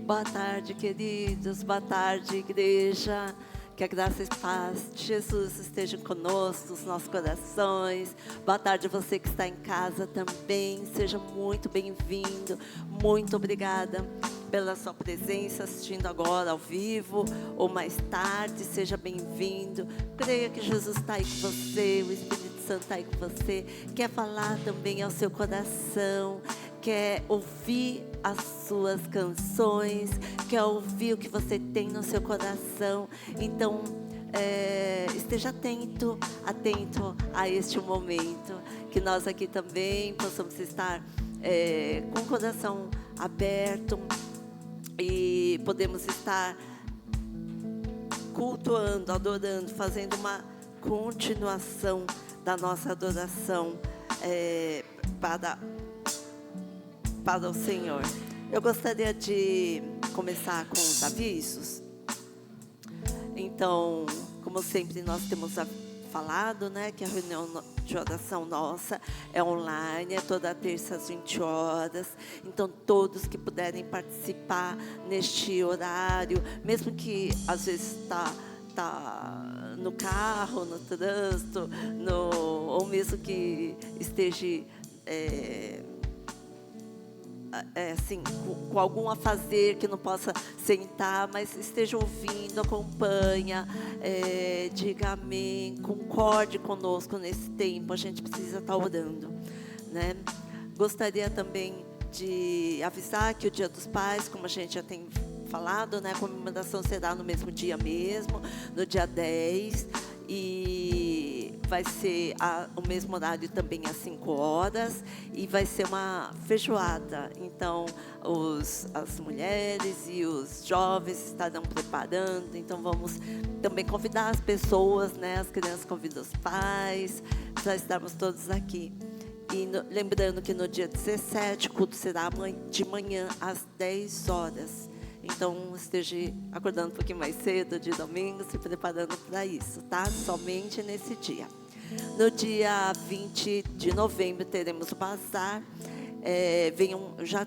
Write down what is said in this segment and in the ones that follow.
Boa tarde, queridos. Boa tarde, igreja. Que a graça e paz de Jesus estejam conosco, nos nossos corações. Boa tarde, você que está em casa também. Seja muito bem-vindo. Muito obrigada pela sua presença, assistindo agora ao vivo ou mais tarde. Seja bem-vindo. Creia que Jesus está aí com você, o Espírito Santo está aí com você. Quer falar também ao seu coração, quer ouvir as suas canções, quer ouvir o que você tem no seu coração. Então, esteja atento a este momento, que nós aqui também possamos estar com o coração aberto e podemos estar cultuando, adorando, fazendo uma continuação da nossa adoração para o Senhor. Eu gostaria de começar com os avisos. Então, como sempre nós temos falado, né, que a reunião de oração nossa é online, é toda terça às 20 horas. Então, todos que puderem participar neste horário, mesmo que às vezes tá no carro, no trânsito, ou mesmo que esteja assim, com algum a fazer que não possa sentar, mas esteja ouvindo, acompanha, diga amém, concorde conosco nesse tempo. A gente precisa estar orando, né? Gostaria também de avisar que o Dia dos Pais, como a gente já tem falado, né, a comemoração será no mesmo dia mesmo, no dia 10, e vai ser o mesmo horário também às 5 horas, e vai ser uma feijoada. Então as mulheres e os jovens estarão preparando. Então vamos também convidar as pessoas, né, as crianças convidam os pais, para estarmos todos aqui. E lembrando que no dia 17 o culto será de manhã às 10 horas. Então, esteja acordando um pouquinho mais cedo, de domingo, se preparando para isso, tá? Somente nesse dia. No dia 20 de novembro, teremos o bazar. Venham já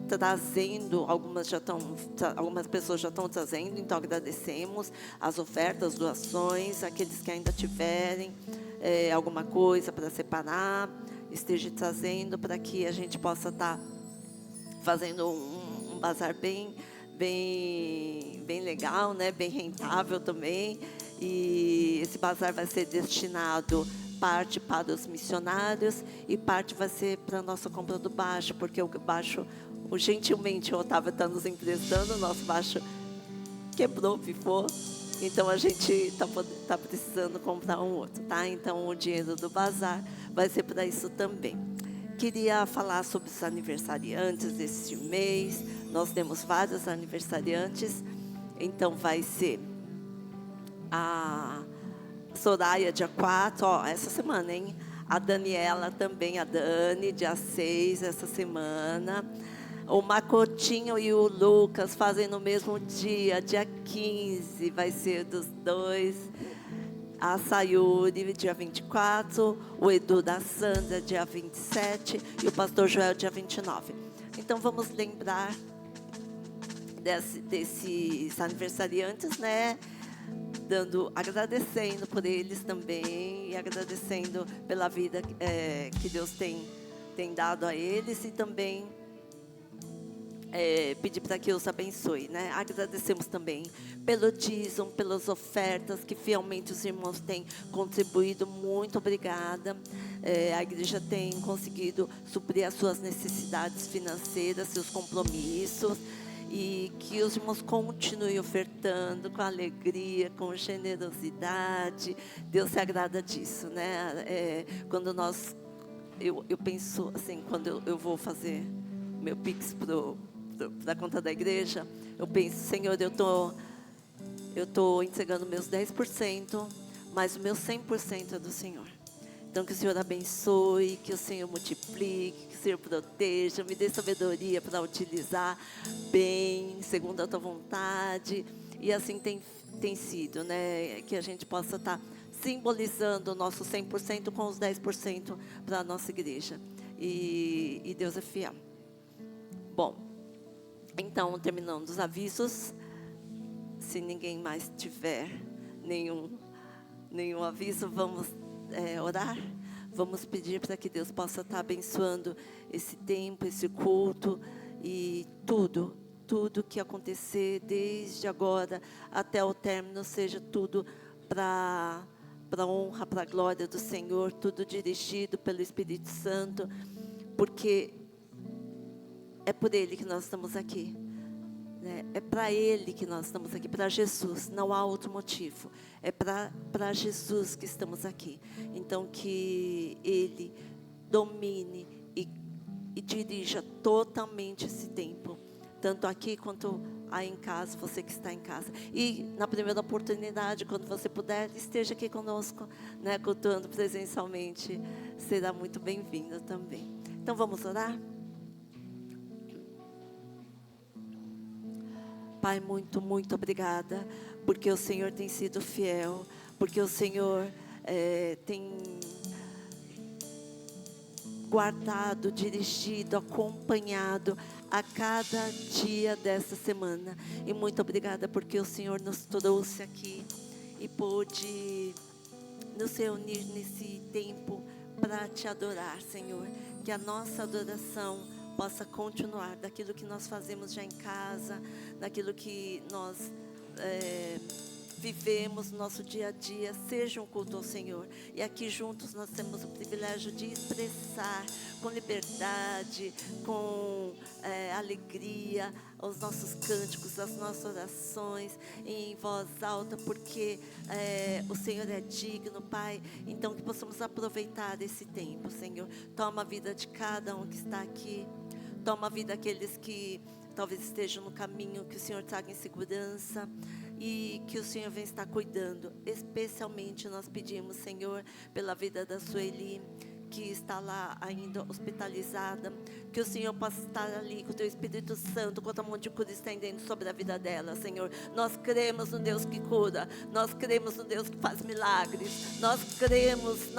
trazendo, algumas pessoas já estão trazendo, então agradecemos as ofertas, doações, aqueles que ainda tiverem alguma coisa para separar, esteja trazendo para que a gente possa estar fazendo um bazar bem legal, né? Bem rentável também. E esse bazar vai ser destinado parte para os missionários e parte vai ser para a nossa compra do baixo, porque o baixo, gentilmente o Otávio está nos emprestando, o nosso baixo quebrou, pifou. Então a gente está precisando comprar um outro, tá? Então o dinheiro do bazar vai ser para isso também. Queria falar sobre os aniversariantes deste mês. Nós temos vários aniversariantes. Então vai ser a Soraya, dia 4, essa semana, hein? A Daniela também, a Dani, dia 6, essa semana. O Macotinho e o Lucas fazem no mesmo dia 15, vai ser dos dois. A Sayuri, dia 24, o Edu da Sandra, dia 27, e o pastor Joel, dia 29. Então, vamos lembrar desses aniversariantes, né? Agradecendo por eles também, e agradecendo pela vida que Deus tem dado a eles, e também pedir para que os abençoe, né? Agradecemos também pelo dízimo, pelas ofertas que fielmente os irmãos têm contribuído. Muito obrigada. A igreja tem conseguido suprir as suas necessidades financeiras, seus compromissos, e que os irmãos continuem ofertando com alegria, com generosidade. Deus se agrada disso, né? Quando eu penso assim, quando eu vou fazer meu Pix da conta da igreja, eu penso, Senhor, eu tô entregando meus 10%, mas o meu 100% é do Senhor. Então que o Senhor abençoe, que o Senhor multiplique, que o Senhor proteja, me dê sabedoria para utilizar bem, segundo a tua vontade. E assim tem sido, né? Que a gente possa estar simbolizando o nosso 100% com os 10% para a nossa igreja. E Deus é fiel. Bom, Então, terminando os avisos, se ninguém mais tiver nenhum aviso, vamos orar. Vamos pedir para que Deus possa estar abençoando esse tempo, esse culto e tudo que acontecer desde agora até o término, seja tudo para a honra, para a glória do Senhor, tudo dirigido pelo Espírito Santo, porque é por Ele que nós estamos aqui. É para Ele que nós estamos aqui, para Jesus, não há outro motivo. É para Jesus que estamos aqui. Então, que Ele domine e dirija totalmente esse tempo, tanto aqui quanto aí em casa, você que está em casa. E na primeira oportunidade, quando você puder, esteja aqui conosco, cultuando presencialmente, será muito bem-vindo também. Então, vamos orar? Pai, muito, muito obrigada, porque o Senhor tem sido fiel, porque o Senhor tem guardado, dirigido, acompanhado a cada dia dessa semana. E muito obrigada, porque o Senhor nos trouxe aqui e pôde nos reunir nesse tempo para te adorar, Senhor. Que a nossa adoração possa continuar daquilo que nós fazemos já em casa, daquilo que nós vivemos no nosso dia a dia, seja um culto ao Senhor. E aqui juntos nós temos o privilégio de expressar com liberdade, com alegria, os nossos cânticos, as nossas orações em voz alta, porque o Senhor é digno, Pai. Então que possamos aproveitar esse tempo, Senhor. Toma a vida de cada um que está aqui. Toma a vida daqueles que talvez estejam no caminho, que o Senhor traga em segurança e que o Senhor venha estar cuidando. Especialmente nós pedimos, Senhor, pela vida da Sueli, que está lá ainda hospitalizada, que o Senhor possa estar ali com o Teu Espírito Santo, com a mão de cura estendendo sobre a vida dela, Senhor. Nós cremos no Deus que cura, nós cremos no Deus que faz milagres, nós cremos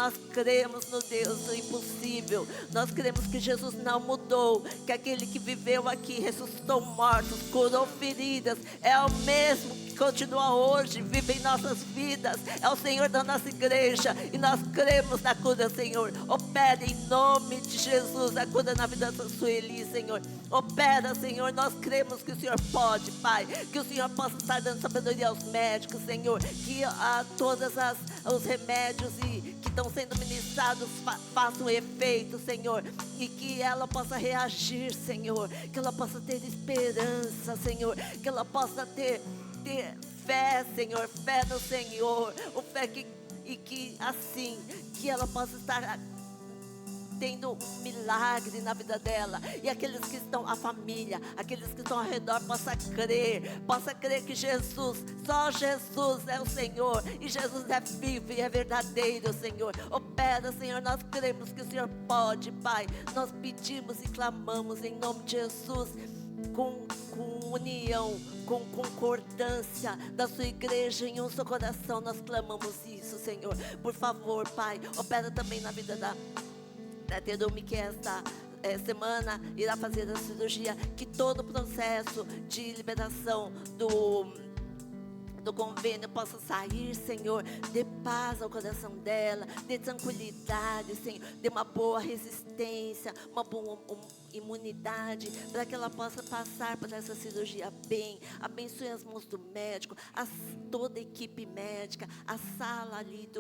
no Deus do impossível, nós cremos que Jesus não mudou, que aquele que viveu aqui, ressuscitou mortos, curou feridas, é o mesmo que continua hoje, vive em nossas vidas, é o Senhor da nossa igreja, e nós cremos na cura, Senhor. Opera em nome de Jesus a cura na vida da Sueli, Senhor. Opera, Senhor, nós cremos que o Senhor pode, Pai, que o Senhor possa estar dando sabedoria aos médicos, Senhor, que todos os remédios que estão sendo ministrados façam efeito, Senhor, e que ela possa reagir, Senhor, que ela possa ter esperança, Senhor, que ela possa ter fé, Senhor, fé no Senhor, o fé que assim, que ela possa estar tendo um milagre na vida dela, e aqueles que estão, a família, aqueles que estão ao redor, possa crer que Jesus, só Jesus é o Senhor, e Jesus é vivo e é verdadeiro, Senhor. Opera, Senhor, nós cremos que o Senhor pode, Pai. Nós pedimos e clamamos em nome de Jesus, com união, com concordância da sua igreja em um só coração, nós clamamos isso, Senhor. Por favor, Pai, opera também na vida da Terumi, que esta semana irá fazer a cirurgia, que todo o processo de liberação do convênio possa sair, Senhor. Dê paz ao coração dela, dê tranquilidade, Senhor, dê uma boa resistência, uma boa imunidade, para que ela possa passar por essa cirurgia bem. Abençoe as mãos do médico, toda a equipe médica, a sala ali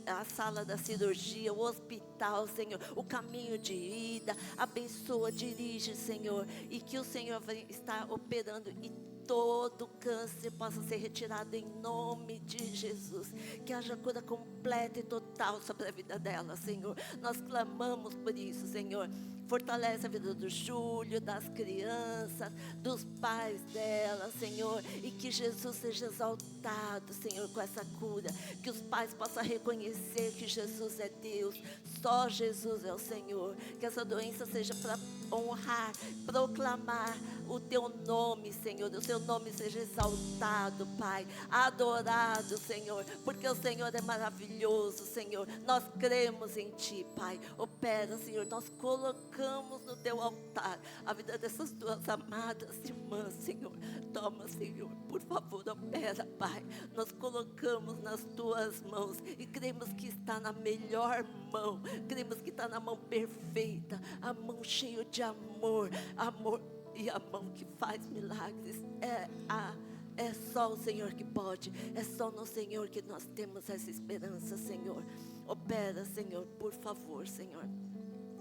a sala da cirurgia, o hospital, Senhor, o caminho de ida. Abençoa, dirige, Senhor, e que o Senhor vai estar operando e todo câncer possa ser retirado em nome de Jesus. Que haja cura completa e total sobre a vida dela, Senhor. Nós clamamos por isso, Senhor. Fortalece a vida do Júlio, das crianças, dos pais dela, Senhor. E que Jesus seja exaltado, Senhor, com essa cura. Que os pais possam reconhecer que Jesus é Deus. Só Jesus é o Senhor. Que essa doença seja para honrar, proclamar o teu nome, Senhor. O teu nome seja exaltado, Pai, adorado, Senhor, porque o Senhor é maravilhoso, Senhor. Nós cremos em Ti, Pai. Opera, Senhor, nós colocamos no teu altar a vida dessas duas amadas irmãs, Senhor. Toma, Senhor, por favor, opera, Pai. Nós colocamos nas tuas mãos e cremos que está na melhor mão, cremos que está na mão perfeita, a mão cheia de amor, amor, e a mão que faz milagres. É só o Senhor que pode, é só no Senhor que nós temos essa esperança, Senhor. Opera, Senhor, por favor, Senhor.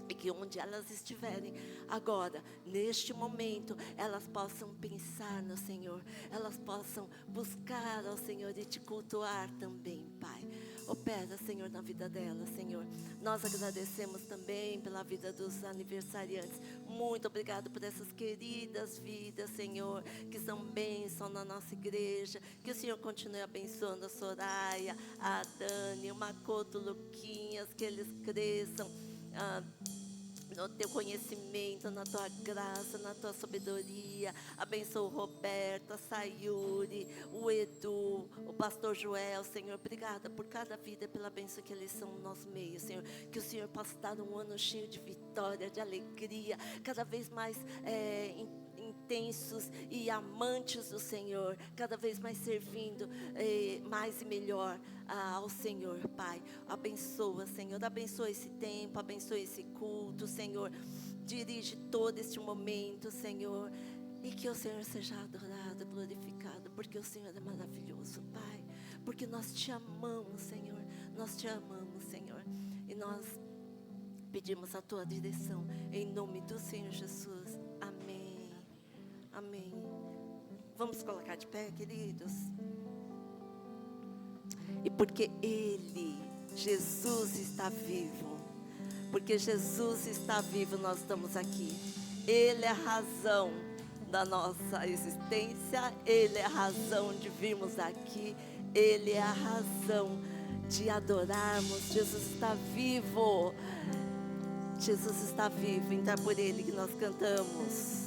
E que onde elas estiverem agora, neste momento, elas possam pensar no Senhor, elas possam buscar ao Senhor e te cultuar também, Pai. Opera, Senhor, na vida delas, Senhor. Nós agradecemos também pela vida dos aniversariantes. Muito obrigado por essas queridas vidas, Senhor, que são bênção na nossa igreja. Que o Senhor continue abençoando a Soraya, a Dani, o Makoto, o Luquinhas, que eles cresçam no teu conhecimento, na tua graça, na tua sabedoria. Abençoa o Roberto, a Sayuri, o Edu, o pastor Joel, Senhor. Obrigada por cada vida, pela bênção que eles são no nosso meio, Senhor. Que o Senhor possa dar um ano cheio de vitória, de alegria, cada vez mais intensos e amantes do Senhor, cada vez mais servindo mais e melhor ao Senhor, Pai. Abençoa, Senhor, abençoa esse tempo, abençoa esse culto, Senhor. Dirige todo este momento, Senhor, e que o Senhor seja adorado, glorificado, porque o Senhor é maravilhoso, Pai, porque nós te amamos, Senhor, nós te amamos, Senhor, e nós pedimos a tua direção, em nome do Senhor Jesus. Amém. Amém. Vamos colocar de pé, queridos. E porque Ele, Jesus, está vivo, porque Jesus está vivo, nós estamos aqui. Ele é a razão da nossa existência, Ele é a razão de virmos aqui, Ele é a razão de adorarmos. Jesus está vivo, Jesus está vivo, então é por Ele que nós cantamos.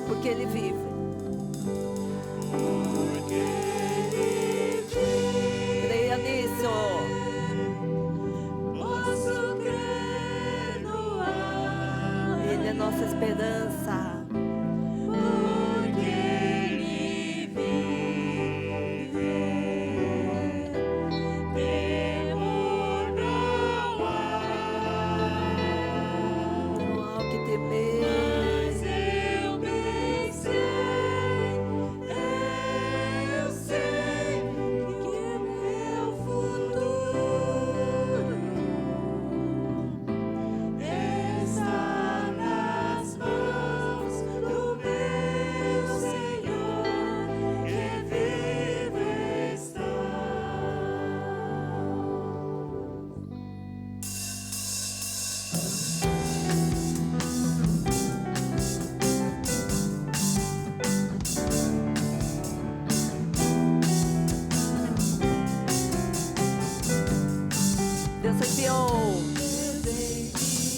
Porque Ele vive. Creia nisso. Posso crer no amor. Ele é nossa esperança. Porque Ele vive. Temor não há. Não há o que temer.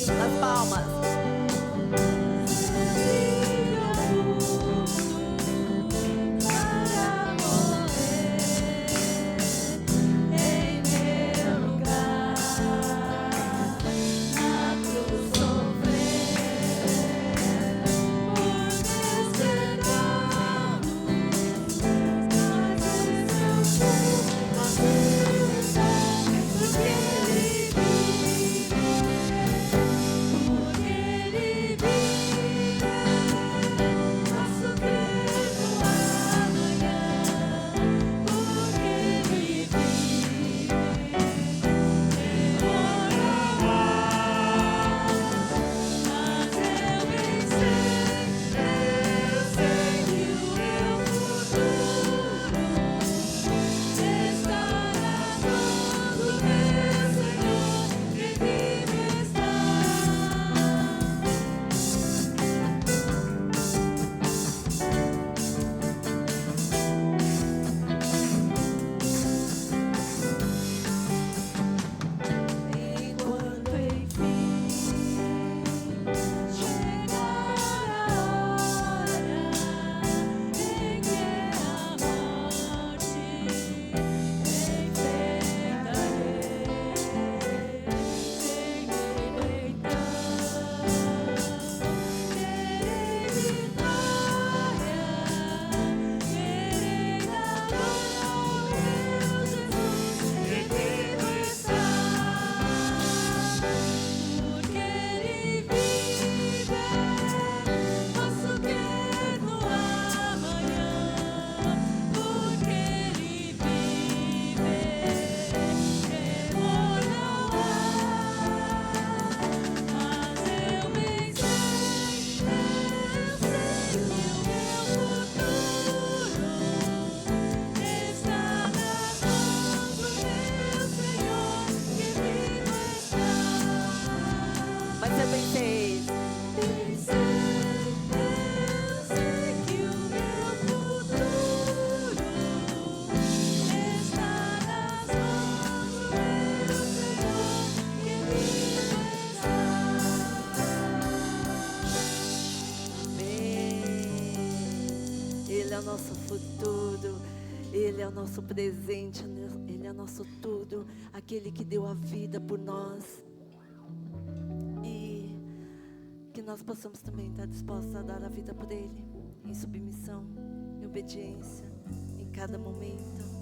As palmas. o nosso futuro, Ele é o nosso presente, Ele é o nosso tudo, aquele que deu a vida por nós. E que nós possamos também estar dispostos a dar a vida por Ele, em submissão, em obediência, em cada momento.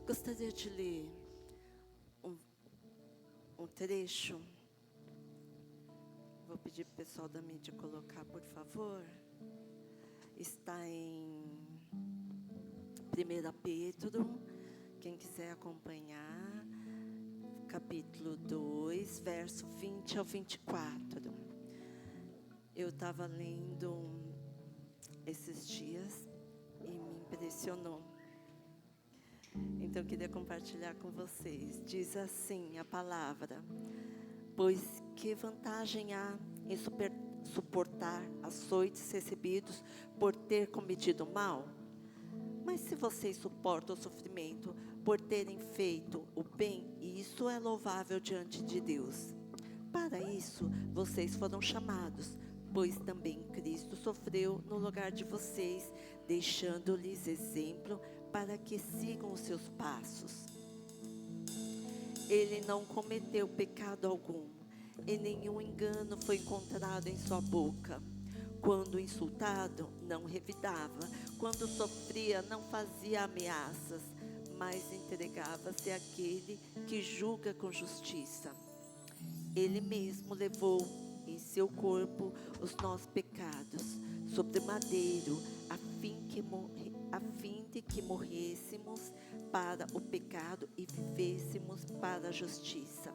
gostaria de ler um trecho. Vou pedir para o pessoal da mídia colocar, por favor. Está em 1 Pedro, quem quiser acompanhar, capítulo 2, verso 20 ao 24. Eu estava lendo esses dias e me impressionou. Então, eu queria compartilhar com vocês. Diz assim a palavra: pois que vantagem há em suportar açoites recebidos por ter cometido mal? Mas se vocês suportam o sofrimento por terem feito o bem, isso é louvável diante de Deus. Para isso, vocês foram chamados, pois também Cristo sofreu no lugar de vocês, deixando-lhes exemplo para que sigam os seus passos. Ele não cometeu pecado algum, e nenhum engano foi encontrado em sua boca. Quando insultado, não revidava. Quando sofria, não fazia ameaças, mas entregava-se àquele que julga com justiça. Ele mesmo levou em seu corpo os nossos pecados sobre o madeiro, a fim de que morrêssemos para o pecado e vivêssemos para a justiça.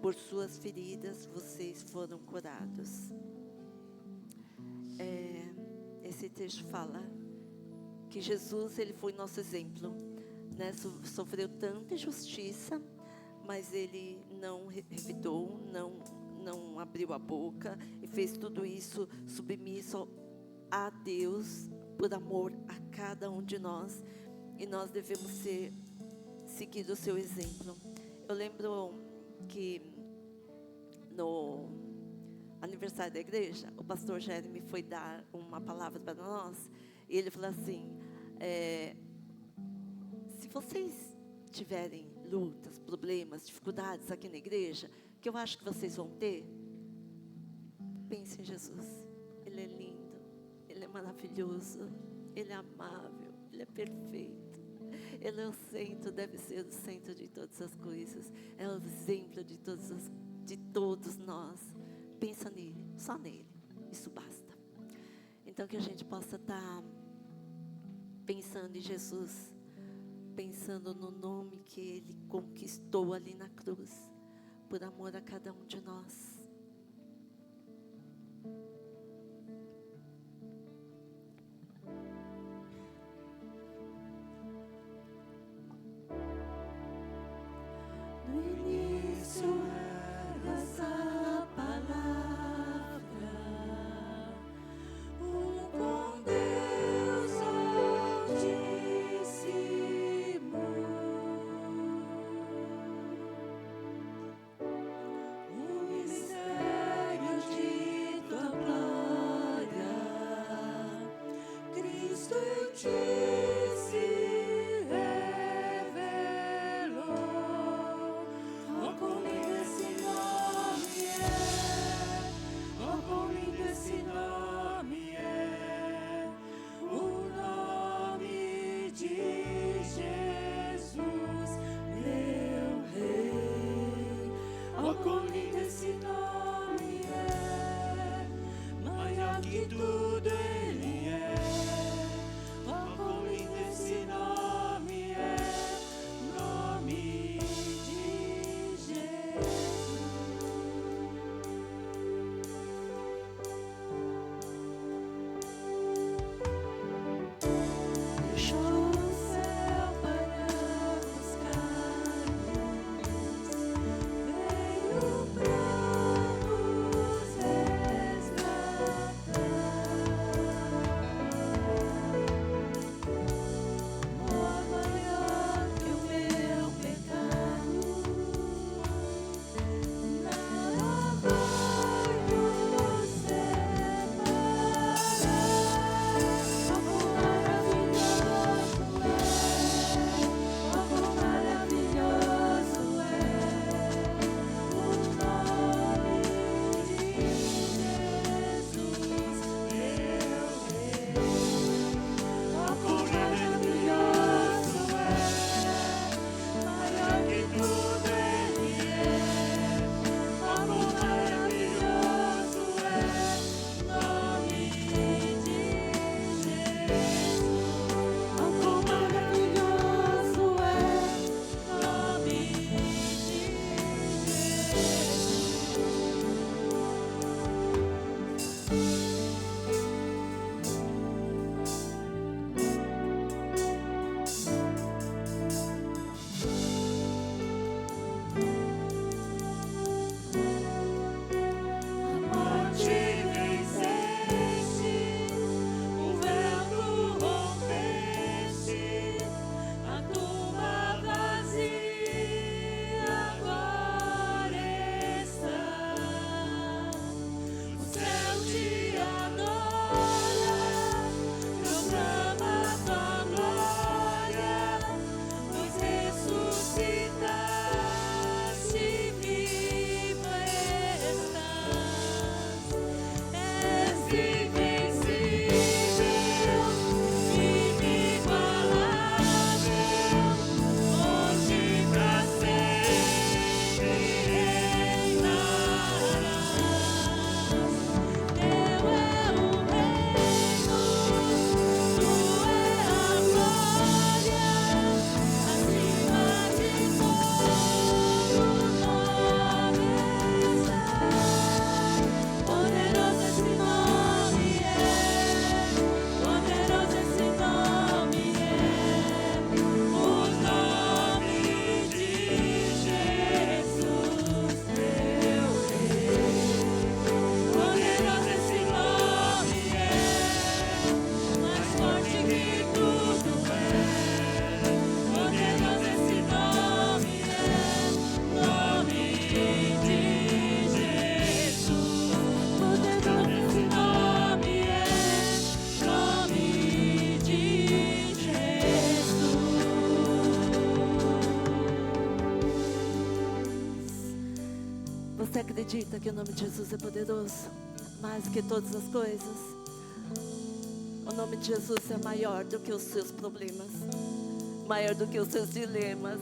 Por suas feridas vocês foram curados. Esse texto fala que Jesus, ele foi nosso exemplo, né? Sofreu tanta injustiça, mas ele não revidou, não abriu a boca e fez tudo isso submisso a Deus, por amor a cada um de nós, e nós devemos seguir o seu exemplo. Eu lembro que no aniversário da igreja, o pastor Jeremy foi dar uma palavra para nós, e ele falou assim: se vocês tiverem lutas, problemas, dificuldades aqui na igreja, que eu acho que vocês vão ter, pense em Jesus. Ele é lindo, ele é maravilhoso, ele é amável, ele é perfeito, ele é o centro, deve ser o centro de todas as coisas, é o exemplo de todos nós. Pensa nele, só nele, isso basta. Então, que a gente possa estar pensando em Jesus, pensando no nome que ele conquistou ali na cruz, por amor a cada um de nós. No início era essa palavra, com Deus Altíssimo, o mistério de tua glória, Cristo te se revelou. Oh, quão lindo esse nome é! Oh, quão lindo esse nome é! O nome de Jesus, meu Rei. Oh, quão lindo esse nome é! Maior que tudo ele é. Oh, quão acredita que o nome de Jesus é poderoso? Mais do que todas as coisas. O nome de Jesus é maior do que os seus problemas, maior do que os seus dilemas,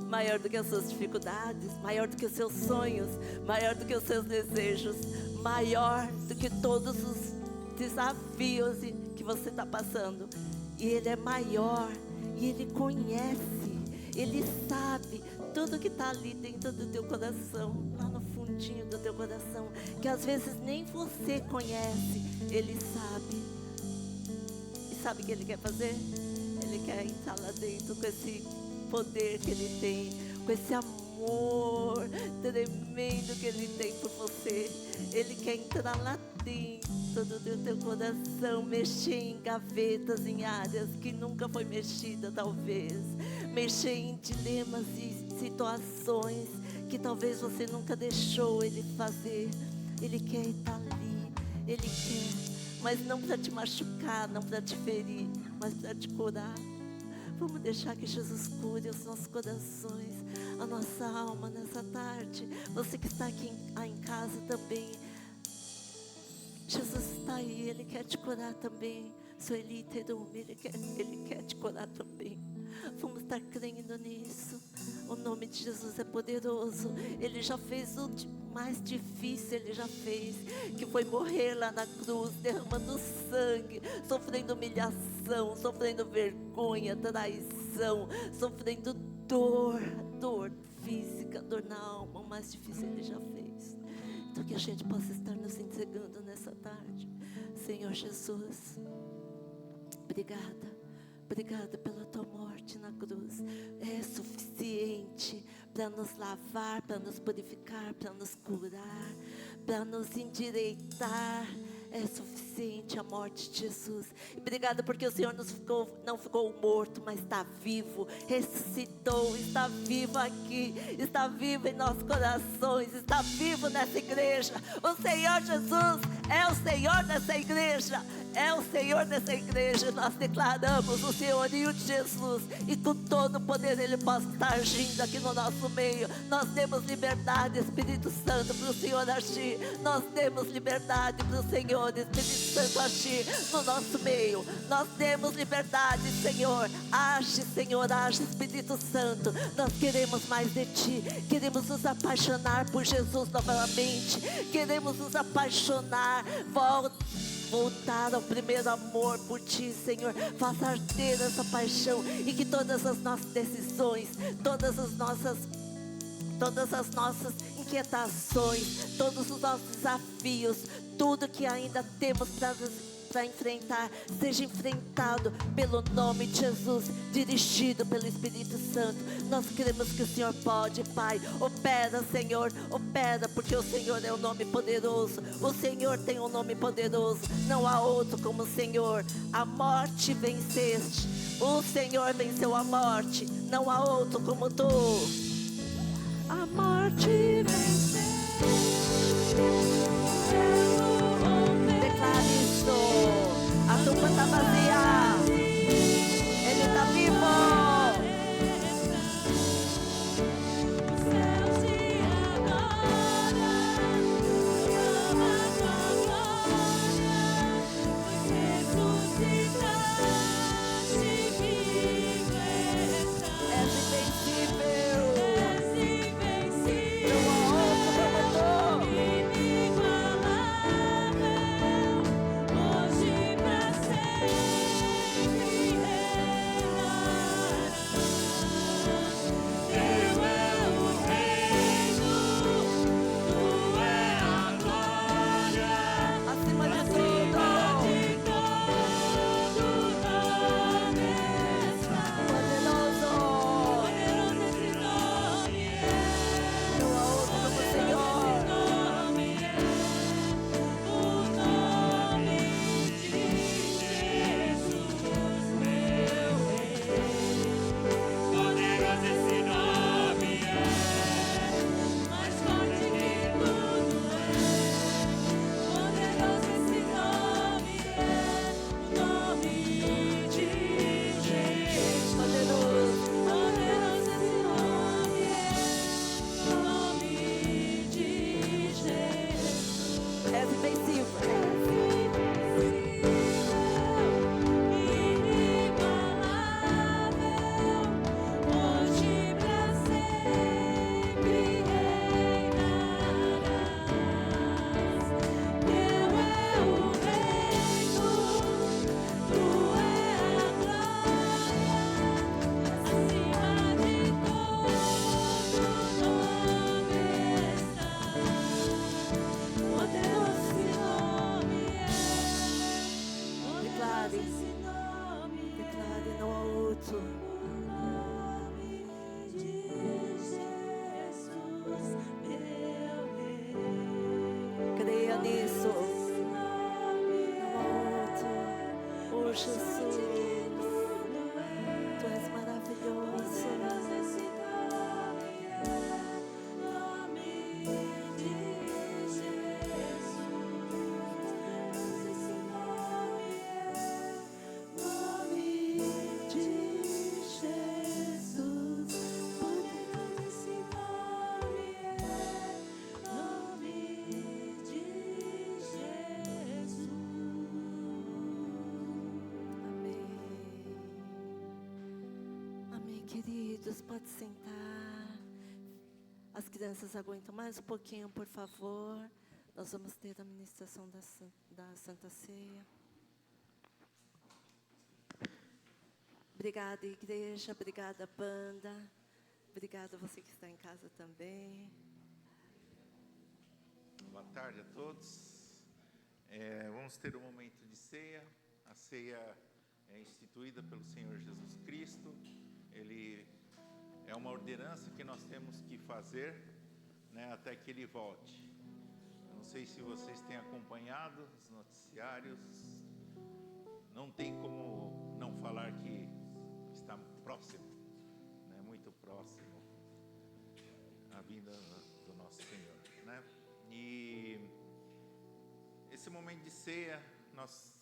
maior do que as suas dificuldades, maior do que os seus sonhos, maior do que os seus desejos, maior do que todos os desafios que você está passando. E Ele é maior, e Ele conhece, Ele sabe tudo que está ali dentro do teu coração, lá no fundinho do teu coração, que às vezes nem você conhece. Ele sabe. E sabe o que Ele quer fazer? Ele quer entrar lá dentro com esse poder que Ele tem, com esse amor tremendo que Ele tem por você. Ele quer entrar lá dentro do teu coração, mexer em gavetas, em áreas que nunca foi mexida talvez, mexer em dilemas e situações que talvez você nunca deixou Ele fazer. Ele quer estar ali, Ele quer, mas não para te machucar, não para te ferir, mas para te curar. Vamos deixar que Jesus cure os nossos corações, a nossa alma nessa tarde. Você que está aqui em casa também, Jesus está aí, Ele quer te curar também. Sueliterum, Ele quer te curar também. Vamos estar crendo nisso. O nome de Jesus é poderoso. Ele já fez o mais difícil, Ele já fez, que foi morrer lá na cruz, derramando sangue, sofrendo humilhação, sofrendo vergonha, traição, sofrendo dor física, dor na alma. O mais difícil Ele já fez. Então que a gente possa estar nos entregando nessa tarde. Senhor Jesus, obrigada pela tua morte na cruz. É suficiente para nos lavar, para nos purificar, para nos curar, para nos endireitar. É suficiente a morte de Jesus. Obrigada porque o Senhor não ficou morto, mas está vivo, ressuscitou, está vivo aqui, está vivo em nossos corações, está vivo nessa igreja. O Senhor Jesus é o Senhor dessa igreja. É o Senhor dessa igreja. Nós declaramos o senhorio de Jesus, e com todo o poder Ele possa estar agindo aqui no nosso meio. Nós temos liberdade, Espírito Santo, para o Senhor agir. Nós temos liberdade para o Senhor, Espírito Santo, agir no nosso meio. Nós temos liberdade, Senhor. Age, Senhor, age, Espírito Santo. Nós queremos mais de Ti. Queremos nos apaixonar por Jesus novamente. Queremos nos apaixonar. Voltar ao primeiro amor por Ti, Senhor. Faça arder essa paixão, e que todas as nossas decisões, todas as nossas inquietações, todos os nossos desafios, tudo que ainda temos para enfrentar, seja enfrentado pelo nome de Jesus, dirigido pelo Espírito Santo. Nós queremos que o Senhor pode, Pai. Opera, Senhor, opera, porque o Senhor é um nome poderoso. O Senhor tem um nome poderoso. Não há outro como o Senhor. A morte venceste. O Senhor venceu a morte. Não há outro como Tu. A morte venceu. Declare isso. A tumba está vazia. Ele está vivo. Queridos, pode sentar. As crianças aguentam mais um pouquinho, por favor. Nós vamos ter a ministração da Santa Ceia. Obrigada, igreja. Obrigada, banda. Obrigada a você que está em casa também. Boa tarde a todos. Vamos ter um momento de ceia. A ceia é instituída pelo Senhor Jesus Cristo. Ele é uma ordenança que nós temos que fazer, né, até que Ele volte. Eu não sei se vocês têm acompanhado os noticiários. Não tem como não falar que está próximo, né, muito próximo a vinda do nosso Senhor, né? E esse momento de ceia nós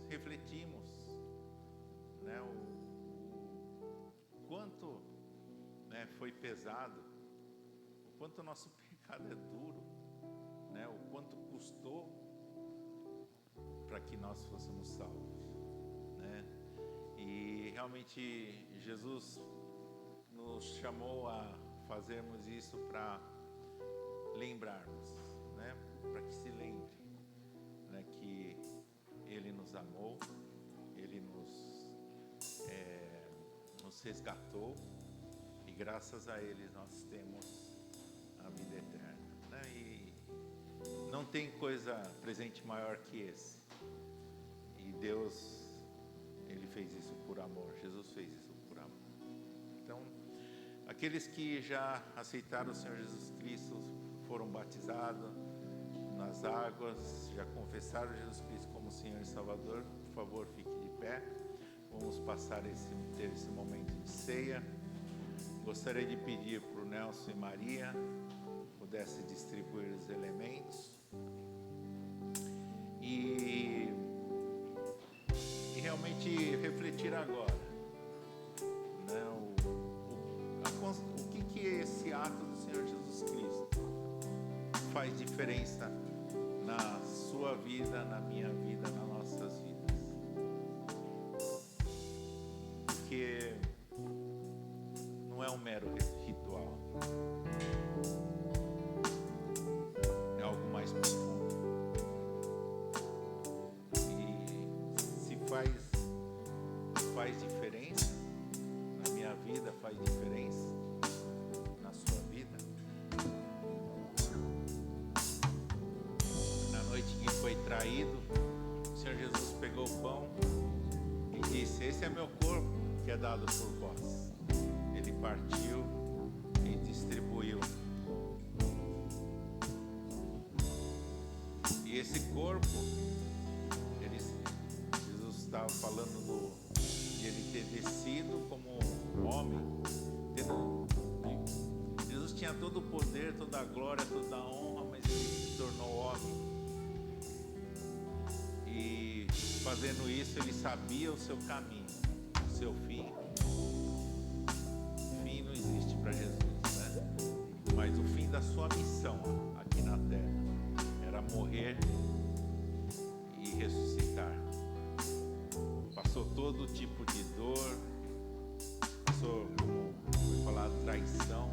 refletimos, né, o quanto, né, foi pesado, o quanto o nosso pecado é duro, né, o quanto custou para que nós fôssemos salvos, né? E realmente Jesus nos chamou a fazermos isso para lembrarmos, né, para que se lembre, né, que Ele nos amou, Ele nos resgatou, e graças a Ele nós temos a vida eterna, né? E não tem presente maior que esse. E Deus, Ele fez isso por amor. Jesus fez isso por amor. Então, aqueles que já aceitaram o Senhor Jesus Cristo, foram batizados nas águas, já confessaram Jesus Cristo como Senhor e Salvador, por favor, fique de pé. Vamos ter esse momento de ceia. Gostaria de pedir para o Nelson e Maria pudessem distribuir os elementos. E realmente refletir agora, né, o que esse ato do Senhor Jesus Cristo faz diferença na sua vida, na minha vida, nas nossas vidas. Porque não é um mero ritual, é algo mais profundo. E se faz diferença na minha vida, faz diferença na sua vida. Na noite que foi traído, o Senhor Jesus pegou o pão e disse: esse é meu corpo, que é dado por vós. Ele partiu e distribuiu. E esse corpo, Jesus estava falando de ele ter descido como homem. Jesus tinha todo o poder, toda a glória, toda a honra, mas ele se tornou homem. E fazendo isso, ele sabia o seu caminho, o seu fim. Fim não existe para Jesus, né? Mas o fim da sua missão aqui na terra era morrer passou todo tipo de dor, passou, como foi falado, traição,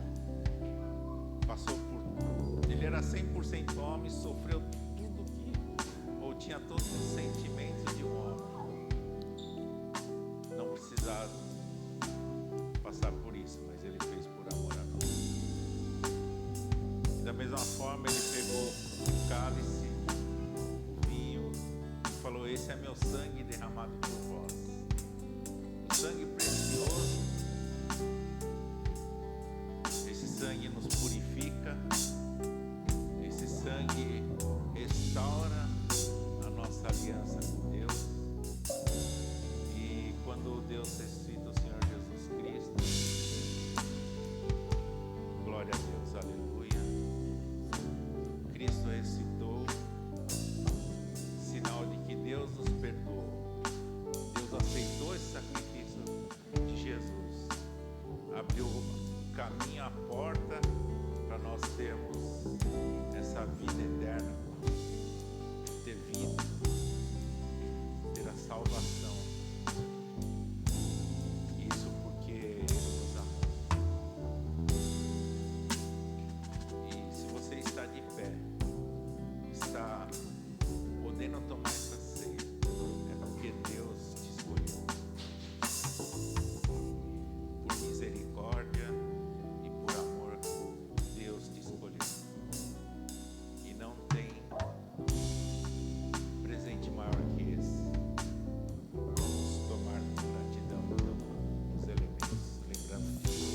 passou por... Ele era 100% homem, sofreu tudo que... ou tinha todos os sentimentos de um homem. Não precisava passar por isso, mas ele fez por amor a nós. E da mesma forma ele pegou o cálice, o vinho, e falou: esse é meu sangue derramado por vós. O sangue precioso, esse sangue nos purifica, esse sangue restaura a nossa aliança com Deus. E quando Deus ressuscita o Senhor Jesus Cristo, glória a Deus, aleluia, Cristo ressuscitou, sinal de que Deus nos perdoou. Deus aceitou esse sacrifício de Jesus, abriu o caminho, a porta para nós termos essa vida eterna, ter vida, ter a salvação. Isso porque Ele nos amou. E se você está de pé, está podendo tomar essa ceia, é porque Deus te escolheu. Por misericórdia e por amor, Deus te escolheu. E não tem presente maior que esse. Vamos tomar com gratidão, então, os elementos, lembrando disso.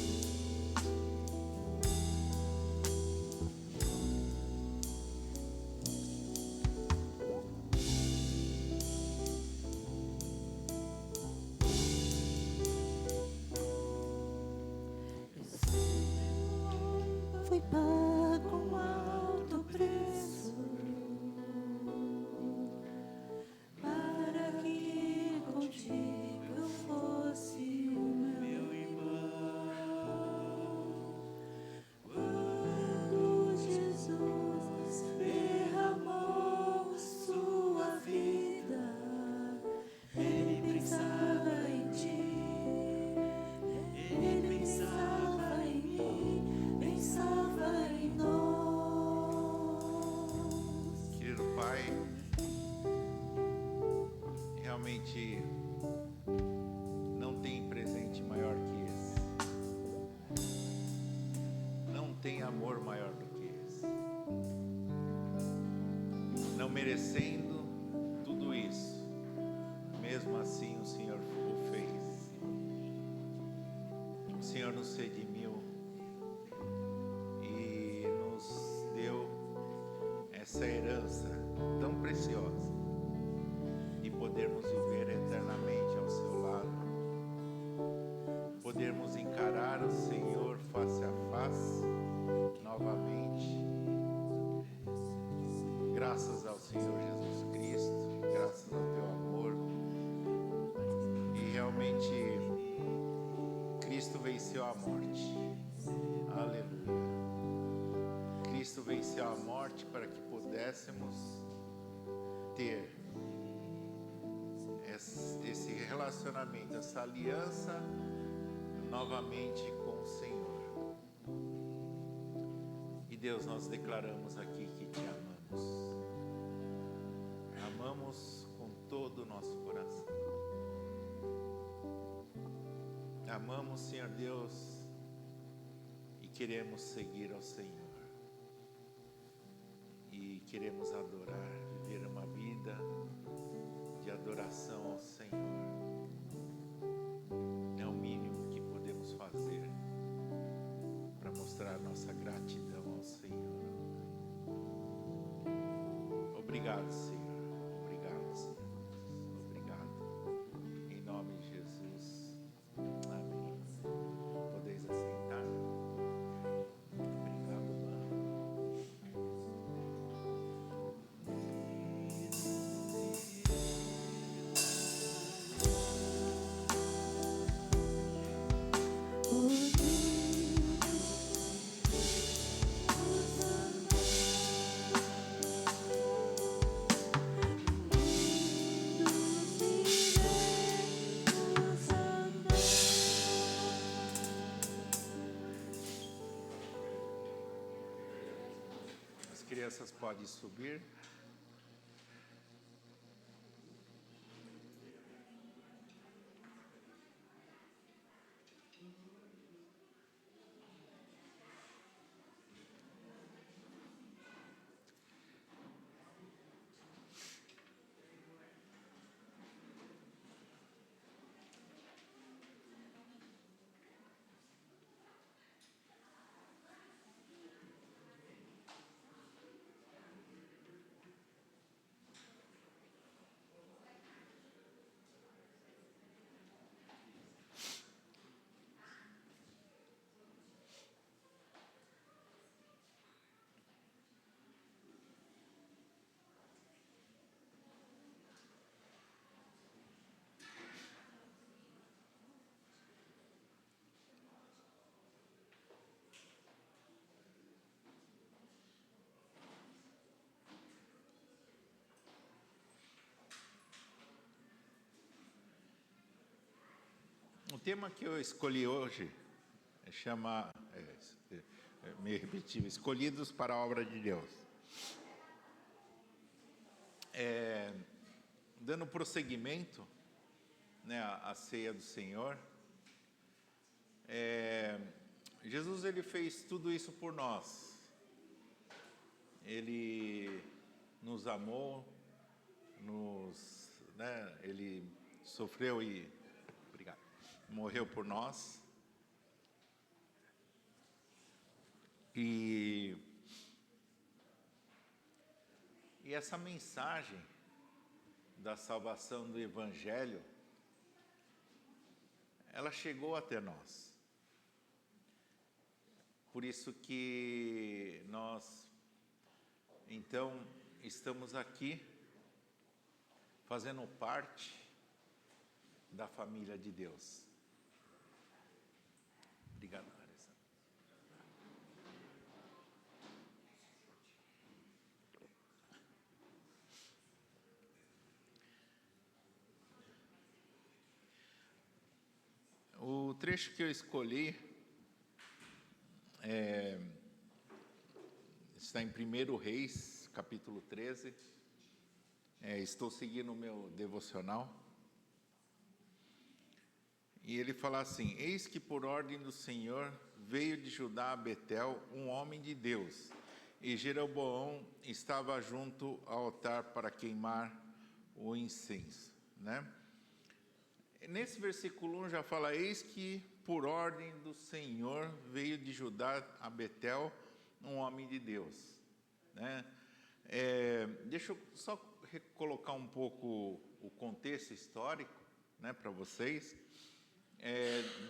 Foi pago um alto preço para que contigo eu fosse o meu irmão. Quando Jesus derramou sua vida, Ele pensava em ti, Ele pensava em mim, pensava em nós. Querido Pai, realmente não tem presente maior que esse. Não tem amor maior do que esse. Não merecendo tudo isso, mesmo assim o Senhor o fez. O Senhor nos redimiu e nos deu essa herança tão preciosa de podermos viver eternamente ao seu lado, podermos encarar o Senhor face a face novamente, graças ao Senhor Jesus Cristo, graças ao teu amor. E realmente Cristo venceu a morte. Aleluia. Cristo venceu a morte para que pudéssemos ter esse relacionamento, essa aliança novamente com o Senhor. E Deus, nós declaramos aqui que te amamos. Amamos com todo o nosso coração. Amamos, Senhor Deus, e queremos seguir ao Senhor. E queremos adorar, viver uma vida de adoração ao Senhor. É o mínimo que podemos fazer para mostrar nossa gratidão ao Senhor. Obrigado, Senhor. Obrigado, Senhor. Obrigado. Em nome de Jesus. Amém. Podeis assentar. Obrigado, mano. crianças podem subir. O tema que eu escolhi hoje chama, me repeti, Escolhidos para a Obra de Deus. Dando prosseguimento, né, à ceia do Senhor, Jesus ele fez tudo isso por nós. Ele nos amou, ele sofreu e morreu por nós. E essa mensagem da salvação do Evangelho, ela chegou até nós. Por isso que nós, então, estamos aqui fazendo parte da família de Deus. Obrigado, Larissa. O trecho que eu escolhi está em 1 Reis, capítulo 13. Estou seguindo o meu devocional. E ele fala assim: eis que por ordem do Senhor veio de Judá a Betel um homem de Deus, e Jeroboão estava junto ao altar para queimar o incenso, né? Nesse versículo 1 já fala: eis que por ordem do Senhor veio de Judá a Betel um homem de Deus, né? Deixa eu só colocar um pouco o contexto histórico, né, para vocês.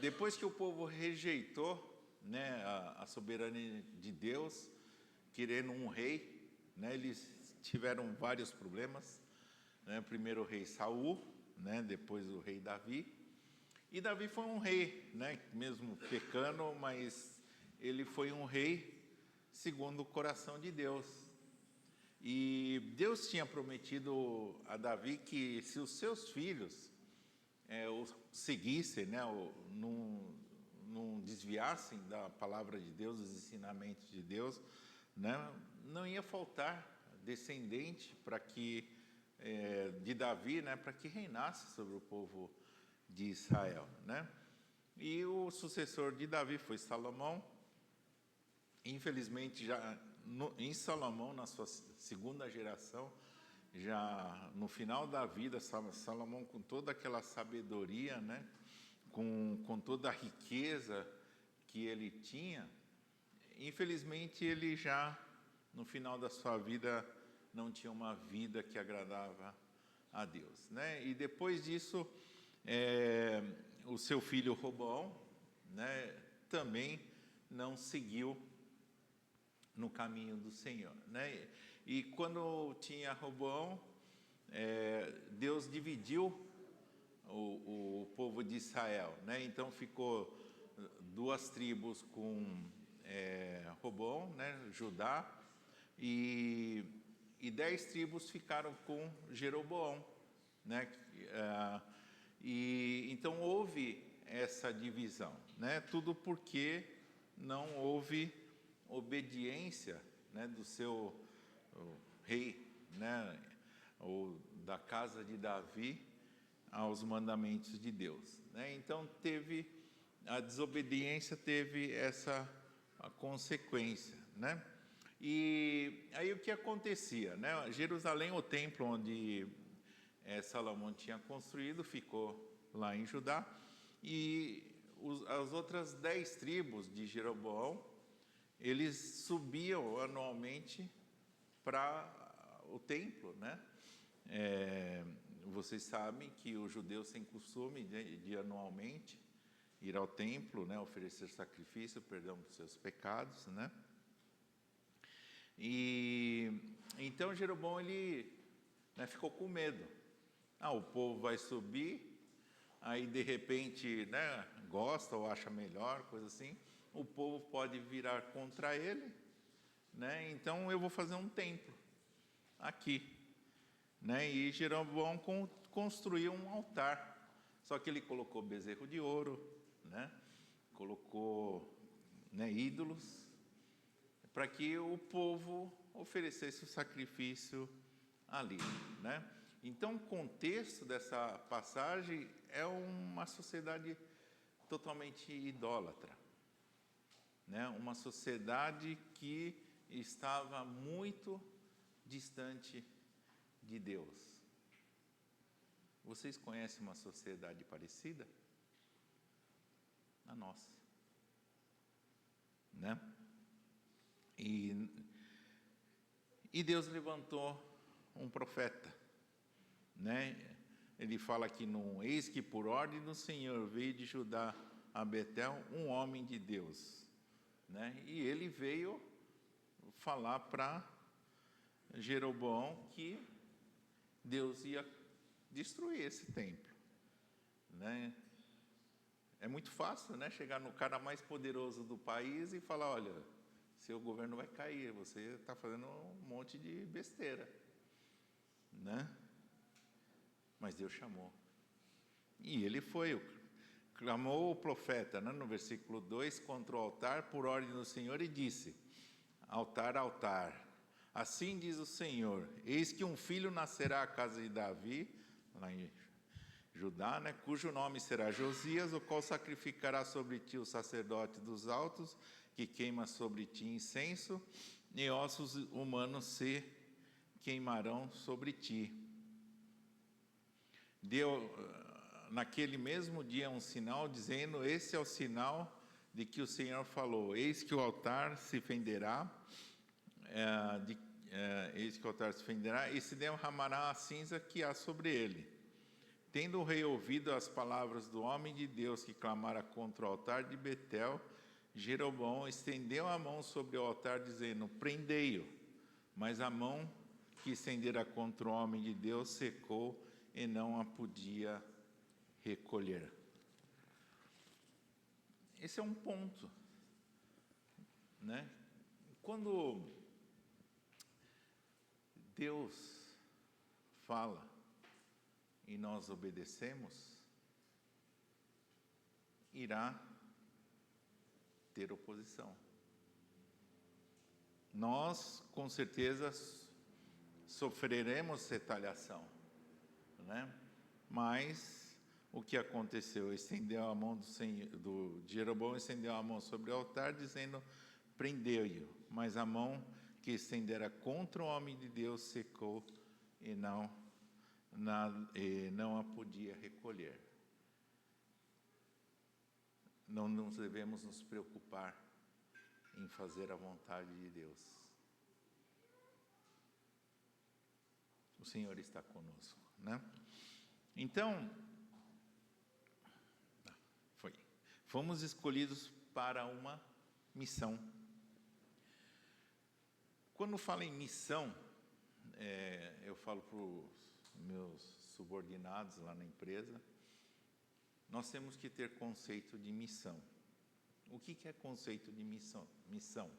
Depois que o povo rejeitou, né, a soberania de Deus, querendo um rei, né, eles tiveram vários problemas, né? Primeiro o rei Saul, né, depois o rei Davi. E Davi foi um rei, né, mesmo pecando, mas ele foi um rei segundo o coração de Deus. E Deus tinha prometido a Davi que se os seus filhos o seguissem, né, não desviassem da palavra de Deus, dos ensinamentos de Deus, né, não ia faltar descendente para que de Davi, né, para que reinasse sobre o povo de Israel, né? E o sucessor de Davi foi Salomão. Infelizmente, em Salomão, na sua segunda geração, já no final da vida, Salomão, com toda aquela sabedoria, né, com toda a riqueza que ele tinha, infelizmente ele já no final da sua vida não tinha uma vida que agradava a Deus, né? E depois disso, o seu filho Roboão, né, também não seguiu no caminho do Senhor, né? E quando tinha Roboão, Deus dividiu o povo de Israel, né? Então ficou 2 tribos com Roboão, né, Judá, e 10 tribos ficaram com Jeroboão, né? E então houve essa divisão, né? Tudo porque não houve obediência, né, do seu o rei, né, ou da casa de Davi, aos mandamentos de Deus, né? Então a desobediência teve essa a consequência, né? E aí o que acontecia, né? Jerusalém, o templo onde Salomão tinha construído, ficou lá em Judá, e as outras 10 tribos de Jeroboão, eles subiam anualmente para o templo, né? Vocês sabem que os judeus têm costume de anualmente ir ao templo, né? Oferecer sacrifício, perdão dos seus pecados, né? E então Jeroboão ele, né, ficou com medo. O povo vai subir, aí de repente, né, gosta ou acha melhor, coisa assim. O povo pode virar contra ele, né? Então eu vou fazer um templo aqui, né? E Jeroboão construiu um altar. Só que ele colocou bezerro de ouro, né? Colocou, né, ídolos, para que o povo oferecesse o sacrifício ali, né? Então, o contexto dessa passagem é uma sociedade totalmente idólatra, né? Uma sociedade que estava muito distante de Deus. Vocês conhecem uma sociedade parecida? A nossa, né? E Deus levantou um profeta, né? Ele fala aqui no eis que por ordem do Senhor veio de Judá a Betel um homem de Deus, né? E ele veio falar para Jeroboão que Deus ia destruir esse templo, né? É muito fácil, né, chegar no cara mais poderoso do país e falar, olha, seu governo vai cair, você está fazendo um monte de besteira, né? Mas Deus chamou. E ele foi, clamou o profeta, né, no versículo 2, contra o altar, por ordem do Senhor, e disse, altar, altar, assim diz o Senhor, eis que um filho nascerá à casa de Davi, lá em Judá, né, cujo nome será Josias, o qual sacrificará sobre ti o sacerdote dos altos, que queima sobre ti incenso, e ossos humanos se queimarão sobre ti. Deu naquele mesmo dia um sinal, dizendo, esse é o sinal de que o Senhor falou, eis que o altar se fenderá, eis que o altar se fenderá, e se derramará a cinza que há sobre ele. Tendo o rei ouvido as palavras do homem de Deus que clamara contra o altar de Betel, Jeroboão estendeu a mão sobre o altar, dizendo, prendei-o. Mas a mão que estendera contra o homem de Deus secou e não a podia recolher. Esse é um ponto, né? Quando Deus fala e nós obedecemos, irá ter oposição. Nós, com certeza, sofreremos retaliação, né? Mas o que aconteceu? Estendeu a mão de Jeroboão estendeu a mão sobre o altar, dizendo, prendeu-o. Mas a mão que estendera contra o homem de Deus secou e não a podia recolher. Não nos devemos nos preocupar em fazer a vontade de Deus. O Senhor está conosco, né? Então, fomos escolhidos para uma missão. Quando falo em missão, eu falo para os meus subordinados lá na empresa, nós temos que ter conceito de missão. O que é conceito de missão? Missão.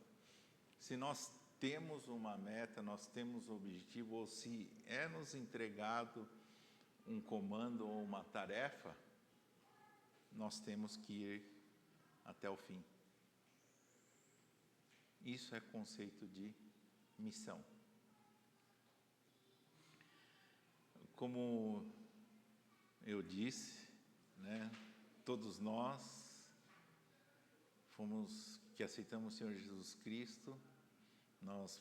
Se nós temos uma meta, nós temos um objetivo, ou se é nos entregado um comando ou uma tarefa, nós temos que ir até o fim. Isso é conceito de missão. Como eu disse, né, todos nós que aceitamos o Senhor Jesus Cristo, nós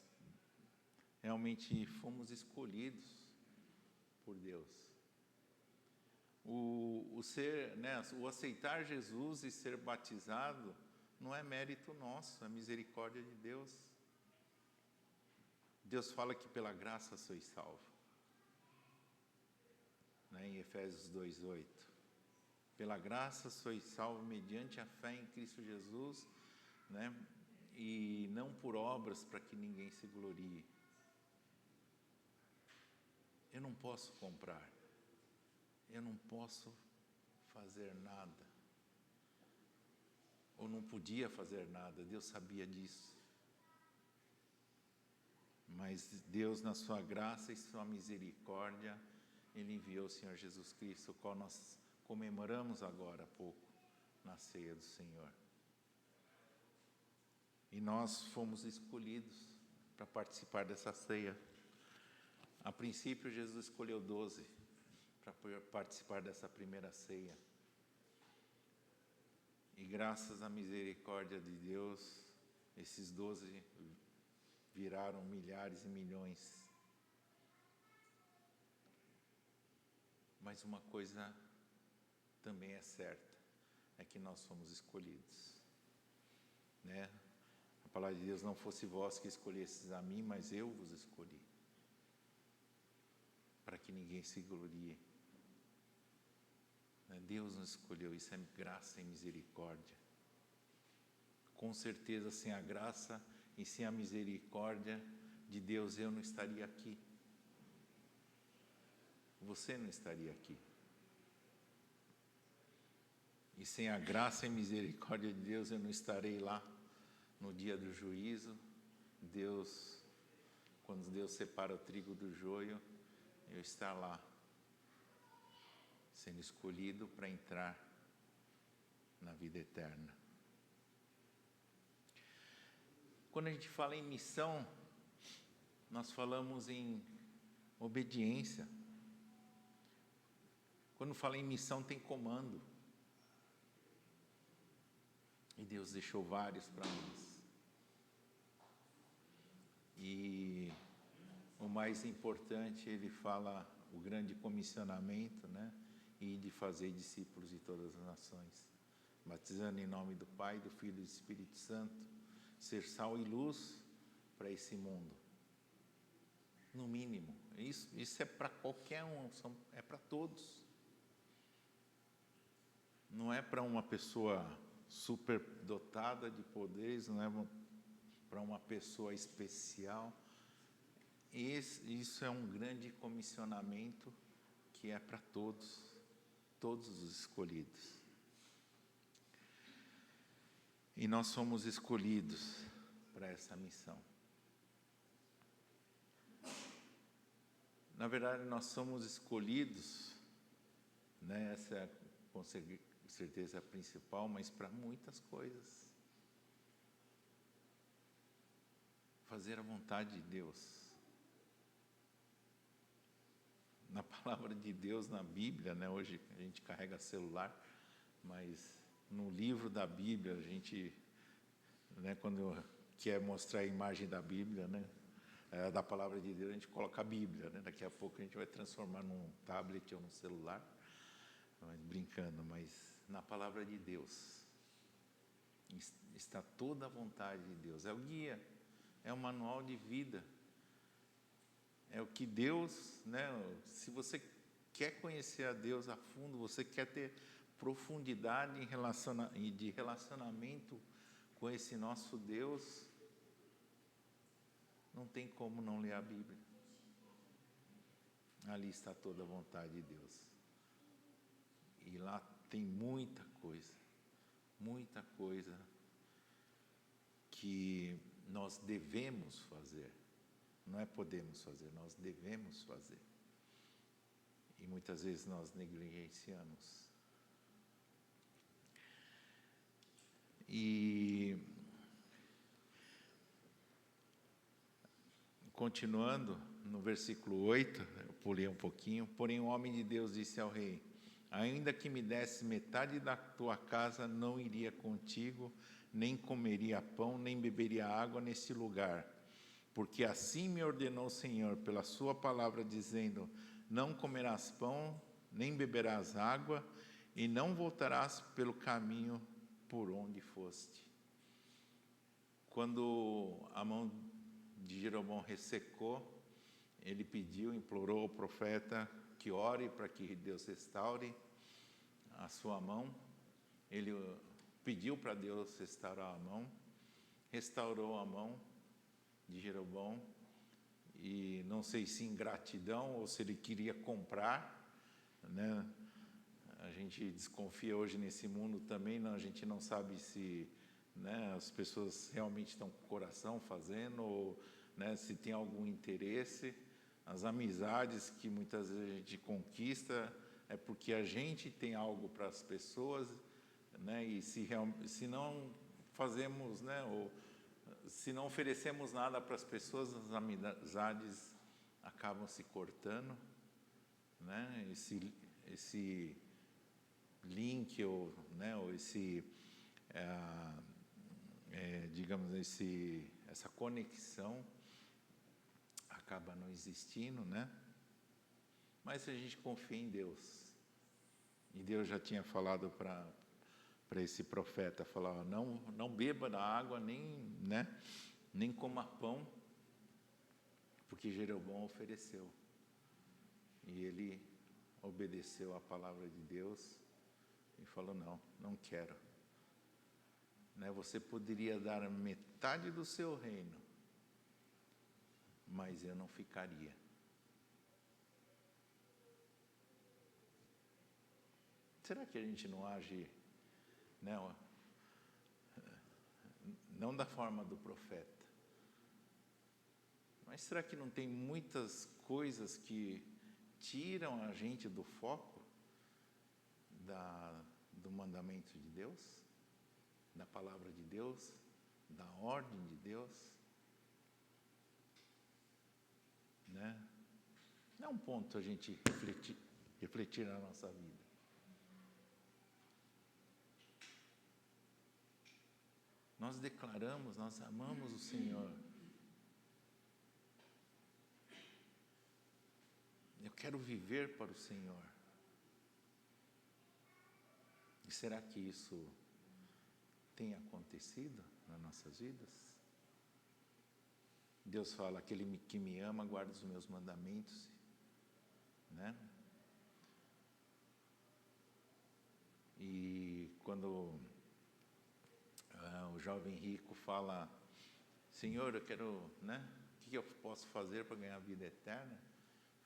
realmente fomos escolhidos por Deus. O aceitar Jesus e ser batizado não é mérito nosso, é misericórdia de Deus. Deus fala que pela graça sois salvos, né, em Efésios 2:8. Pela graça sois salvos mediante a fé em Cristo Jesus, né, e não por obras para que ninguém se glorie. Eu não posso comprar, eu não posso fazer nada, ou não podia fazer nada, Deus sabia disso. Mas Deus, na sua graça e sua misericórdia, Ele enviou o Senhor Jesus Cristo, o qual nós comemoramos agora há pouco, na ceia do Senhor. E nós fomos escolhidos para participar dessa ceia. A princípio, Jesus escolheu 12 para participar dessa primeira ceia. E graças à misericórdia de Deus, esses 12 viraram milhares e milhões. Mas uma coisa também é certa, é que nós somos escolhidos, né? A palavra de Deus: não fosse vós que escolhestes a mim, mas eu vos escolhi, para que ninguém se glorie. Deus nos escolheu, isso é graça e misericórdia. Com certeza, sem a graça e sem a misericórdia de Deus, eu não estaria aqui. Você não estaria aqui. E sem a graça e misericórdia de Deus, eu não estarei lá no dia do juízo. Quando Deus separa o trigo do joio, eu estar lá, sendo escolhido para entrar na vida eterna. Quando a gente fala em missão, nós falamos em obediência. Quando fala em missão, tem comando. E Deus deixou vários para nós. E o mais importante, Ele fala o grande comissionamento, né? E de fazer discípulos de todas as nações, batizando em nome do Pai, do Filho e do Espírito Santo, ser sal e luz para esse mundo. No mínimo, isso é para qualquer um, é para todos. Não é para uma pessoa superdotada de poderes, não é para uma pessoa especial. Isso é um grande comissionamento que é para todos os escolhidos. E nós somos escolhidos para essa missão. Na verdade, nós somos escolhidos, né? Essa é com certeza a principal, mas para muitas coisas. Fazer a vontade de Deus. Na palavra de Deus, na Bíblia, né? Hoje a gente carrega celular, mas no livro da Bíblia, a gente, né, quando quer mostrar a imagem da Bíblia, né, da palavra de Deus, a gente coloca a Bíblia, né? Daqui a pouco a gente vai transformar num tablet ou num celular, brincando, mas na palavra de Deus está toda a vontade de Deus. É o guia, é o manual de vida. É o que Deus, né? Se você quer conhecer a Deus a fundo, você quer ter profundidade de relacionamento com esse nosso Deus, não tem como não ler a Bíblia. Ali está toda a vontade de Deus. E lá tem muita coisa que nós devemos fazer. Não é podemos fazer, nós devemos fazer. E muitas vezes nós negligenciamos. E continuando, no versículo 8, eu pulei um pouquinho. Porém, o homem de Deus disse ao rei: ainda que me desse metade da tua casa, não iria contigo, nem comeria pão, nem beberia água neste lugar. Porque assim me ordenou o Senhor pela sua palavra, dizendo: não comerás pão, nem beberás água, e não voltarás pelo caminho por onde foste. Quando a mão de Jeroboão ressecou, ele pediu, implorou ao profeta que ore para que Deus restaure a sua mão. Ele pediu para Deus restaurar a mão, restaurou a mão de Jeroboão, e não sei se em gratidão ou se ele queria comprar, né? A gente desconfia hoje nesse mundo também, a gente não sabe se, né, as pessoas realmente estão com o coração fazendo, ou, né, se tem algum interesse. As amizades que muitas vezes a gente conquista é porque a gente tem algo para as pessoas, né, e se não fazemos, né, ou se não oferecemos nada para as pessoas, as amizades acabam se cortando, né? Esse link, ou, né, ou digamos, essa conexão acaba não existindo, né? Mas se a gente confia em Deus, e Deus já tinha falado para esse profeta, falar: não beba da água, nem coma pão, porque Jeroboão ofereceu, e ele obedeceu à palavra de Deus e falou: não quero, né? Você poderia dar metade do seu reino, mas eu não ficaria. Será que a gente não age, né, não da forma do profeta, mas será que não tem muitas coisas que tiram a gente do foco do mandamento de Deus, da palavra de Deus, da ordem de Deus, né? Não é um ponto a gente refletir na nossa vida. Nós declaramos, nós amamos o Senhor. Eu quero viver para o Senhor. E será que isso tem acontecido nas nossas vidas? Deus fala: aquele que me ama guarda os meus mandamentos, né? E quando o jovem rico fala: Senhor, eu quero, né, o que eu posso fazer para ganhar a vida eterna?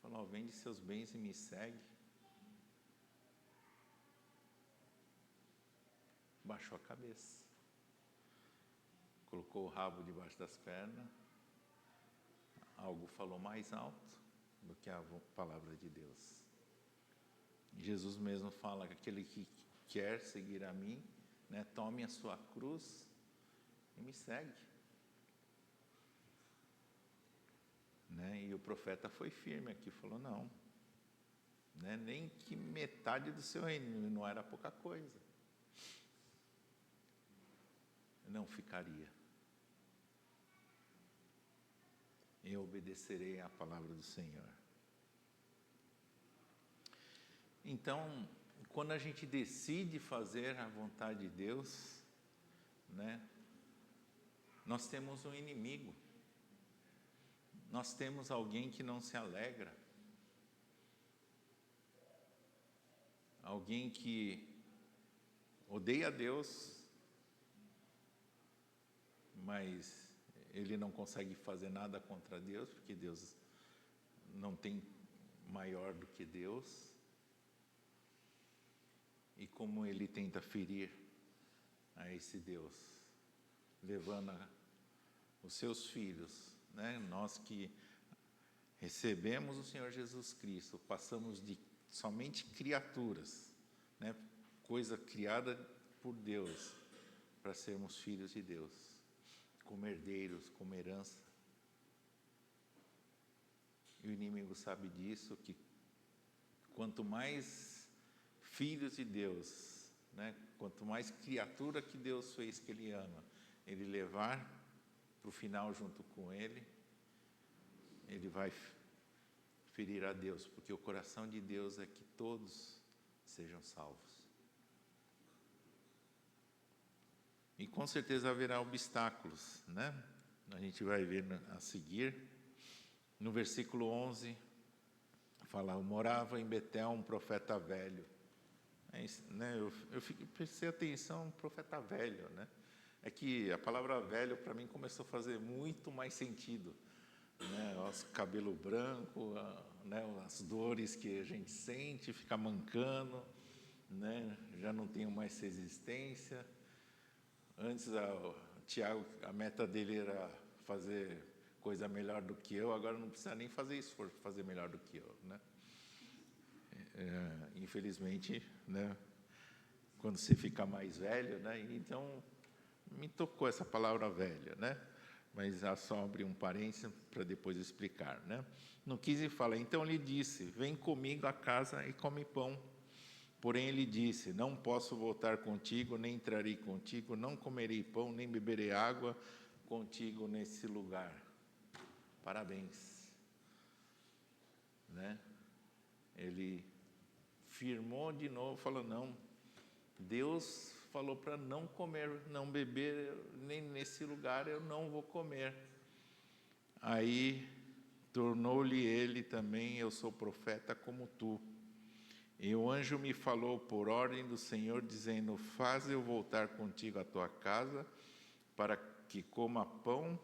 Fala: vende seus bens e me segue. Baixou a cabeça, colocou o rabo debaixo das pernas. Algo falou mais alto do que a palavra de Deus. Jesus mesmo fala que aquele que quer seguir a mim, né, tome a sua cruz e me segue, né? E o profeta foi firme aqui, falou: não, né, nem que metade do seu reino, não era pouca coisa, não ficaria. Eu obedecerei à palavra do Senhor. Então, quando a gente decide fazer a vontade de Deus, né, nós temos um inimigo, nós temos alguém que não se alegra, alguém que odeia Deus, mas ele não consegue fazer nada contra Deus, porque Deus não tem maior do que Deus. E como ele tenta ferir a esse Deus, levando os seus filhos, né? Nós que recebemos o Senhor Jesus Cristo, passamos de somente criaturas, né, coisa criada por Deus, para sermos filhos de Deus, como herdeiros, como herança. E o inimigo sabe disso, que quanto mais filhos de Deus, né, quanto mais criatura que Deus fez, que Ele ama, Ele levar para o final junto com Ele, Ele vai ferir a Deus, porque o coração de Deus é que todos sejam salvos. E com certeza haverá obstáculos, né? A gente vai ver a seguir. No versículo 11, fala: morava em Betel um profeta velho. Né? Prestei atenção, profeta velho, né? É que a palavra velho para mim começou a fazer muito mais sentido, né? Os cabelo branco, né? As dores que a gente sente, fica mancando, né? Já não tenho mais resistência. Antes Tiago, a meta dele era fazer coisa melhor do que eu, agora não precisa nem fazer esforço para fazer melhor do que eu, né? Infelizmente, né? Quando você fica mais velho, né? Então me tocou essa palavra velha, né? Mas só abrir um parênteses para depois explicar, né? No 15 fala: então lhe disse, vem comigo à casa e come pão. Porém ele disse, não posso voltar contigo, nem entrarei contigo, não comerei pão, nem beberei água contigo nesse lugar. Parabéns, né? Ele firmou de novo, falou: não, Deus falou para não comer, não beber, nem nesse lugar eu não vou comer. Aí tornou-lhe ele também: eu sou profeta como tu. E o anjo me falou por ordem do Senhor, dizendo: faz eu voltar contigo à tua casa, para que coma pão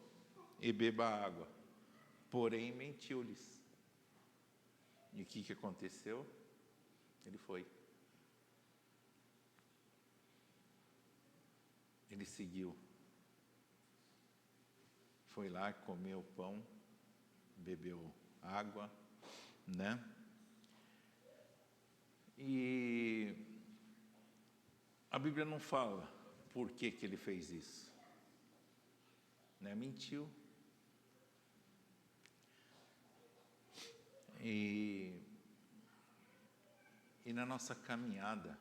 e beba água. Porém mentiu-lhes. E o que aconteceu? Ele foi. Ele seguiu. Foi lá, comeu pão, bebeu água, né? E a Bíblia não fala por que ele fez isso, né? Mentiu. E na nossa caminhada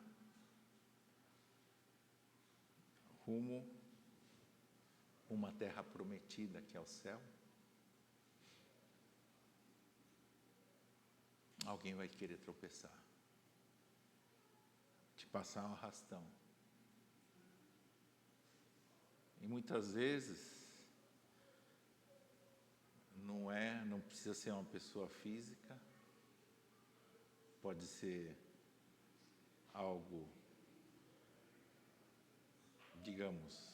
rumo uma terra prometida, que é o céu, alguém vai querer tropeçar, te passar um arrastão. E muitas vezes não precisa ser uma pessoa física, pode ser algo, digamos,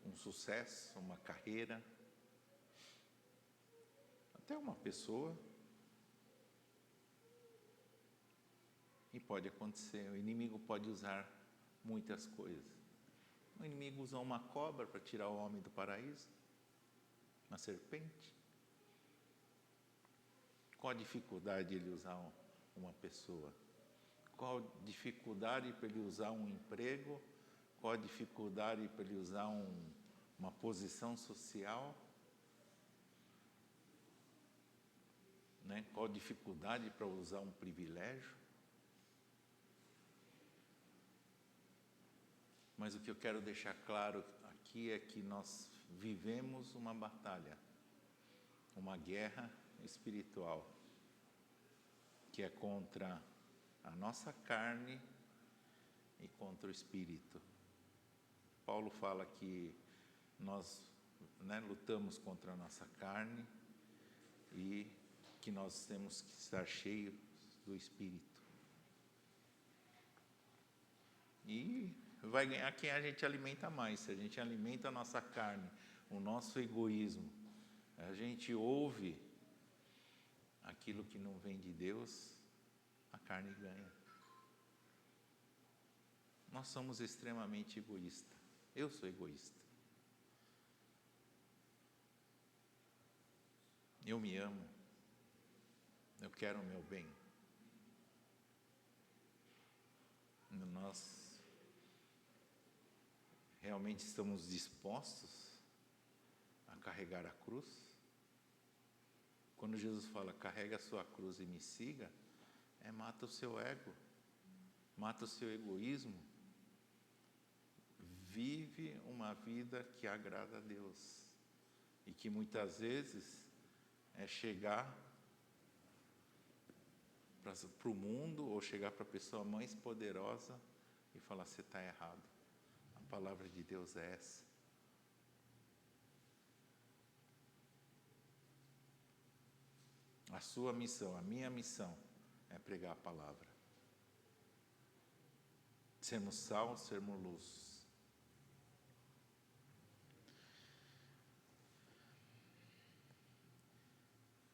um sucesso, uma carreira, até uma pessoa. E pode acontecer, o inimigo pode usar muitas coisas. O inimigo usou uma cobra para tirar o homem do paraíso, uma serpente. Qual a dificuldade de ele usar uma pessoa? Qual a dificuldade para ele usar um emprego? Qual a dificuldade para ele usar uma posição social? Né? Qual a dificuldade para usar um privilégio? Mas o que eu quero deixar claro aqui é que nós vivemos uma batalha, uma guerra espiritual, que é contra a nossa carne e contra o espírito. Paulo fala que nós, né, lutamos contra a nossa carne e que nós temos que estar cheios do espírito. E vai ganhar quem a gente alimenta mais. Se a gente alimenta a nossa carne, o nosso egoísmo, a gente ouve aquilo que não vem de Deus, a carne ganha. Nós somos extremamente egoístas. Eu sou egoísta. Eu me amo. Eu quero o meu bem. Nós realmente estamos dispostos a carregar a cruz? Quando Jesus fala, carrega a sua cruz e me siga, mata o seu ego, mata o seu egoísmo, vive uma vida que agrada a Deus. E que muitas vezes é chegar para o mundo, ou chegar para a pessoa mais poderosa e falar, você está errado. A palavra de Deus é essa. A sua missão, a minha missão é pregar a palavra. Sermos sal, sermos luz.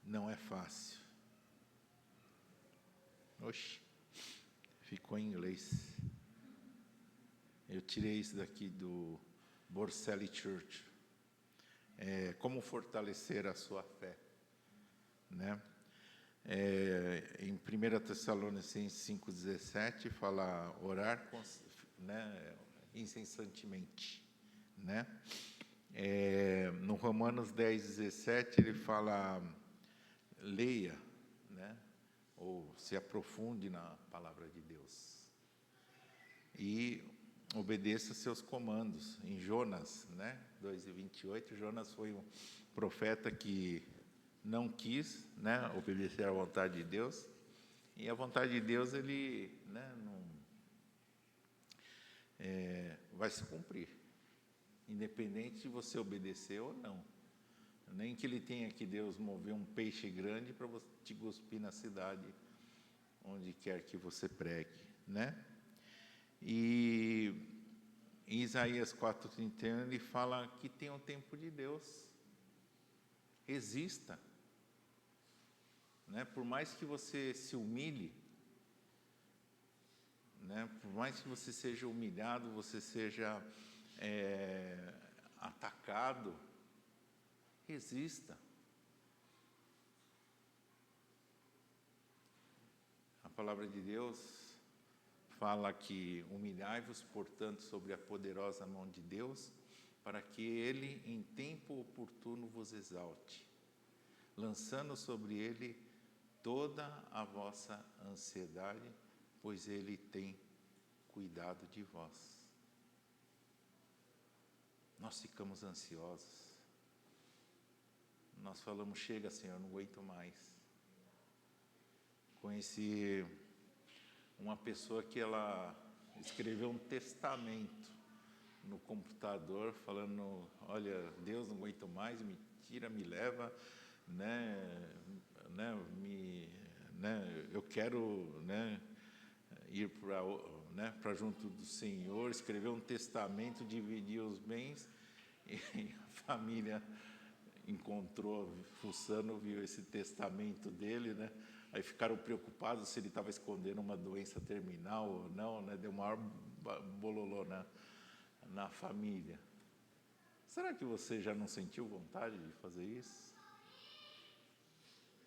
Não é fácil. Oxe, ficou em inglês. Eu tirei isso daqui do Borselli Church. Como fortalecer a sua fé, né? Em 1 Tessalonicenses 5,17 fala orar, né, incessantemente, né? No Romanos 10,17 ele fala leia, né? Ou se aprofunde na palavra de Deus e obedeça seus comandos. Em Jonas, né, 2:28, Jonas foi um profeta que não quis, né, obedecer à vontade de Deus, e a vontade de Deus ele, né, não vai se cumprir, independente de você obedecer ou não. Nem que ele tenha que Deus mover um peixe grande para você te cuspir na cidade, onde quer que você pregue, né? E em Isaías 4:31 ele fala que tem um tempo de Deus. Resista, né? Por mais que você se humilhe, né? Por mais que você seja humilhado, você seja atacado, resista. A palavra de Deus fala que humilhai-vos, portanto, sobre a poderosa mão de Deus, para que Ele, em tempo oportuno, vos exalte, lançando sobre Ele toda a vossa ansiedade, pois Ele tem cuidado de vós. Nós ficamos ansiosos. Nós falamos, chega, Senhor, não aguento mais. Conheci uma pessoa que ela escreveu um testamento no computador, falando, olha, Deus, não aguento mais, me tira, me leva, eu quero, ir para junto do Senhor. Escreveu um testamento, dividir os bens, e a família encontrou, fuçando, viu esse testamento dele, né? Aí ficaram preocupados se ele estava escondendo uma doença terminal ou não, né? Deu maior bololô na família. Será que você já não sentiu vontade de fazer isso?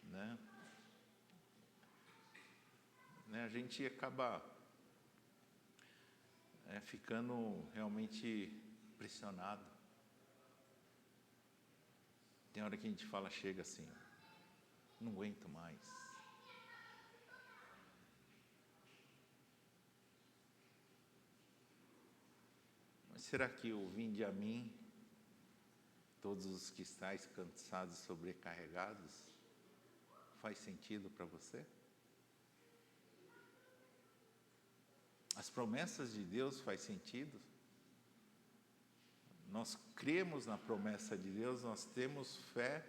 Né? A gente acaba ficando realmente pressionado. Tem hora que a gente fala, chega assim, não aguento mais. Mas será que o vinde a mim, todos os que estáis cansados e sobrecarregados, faz sentido para você? As promessas de Deus faz sentido? Nós cremos na promessa de Deus, nós temos fé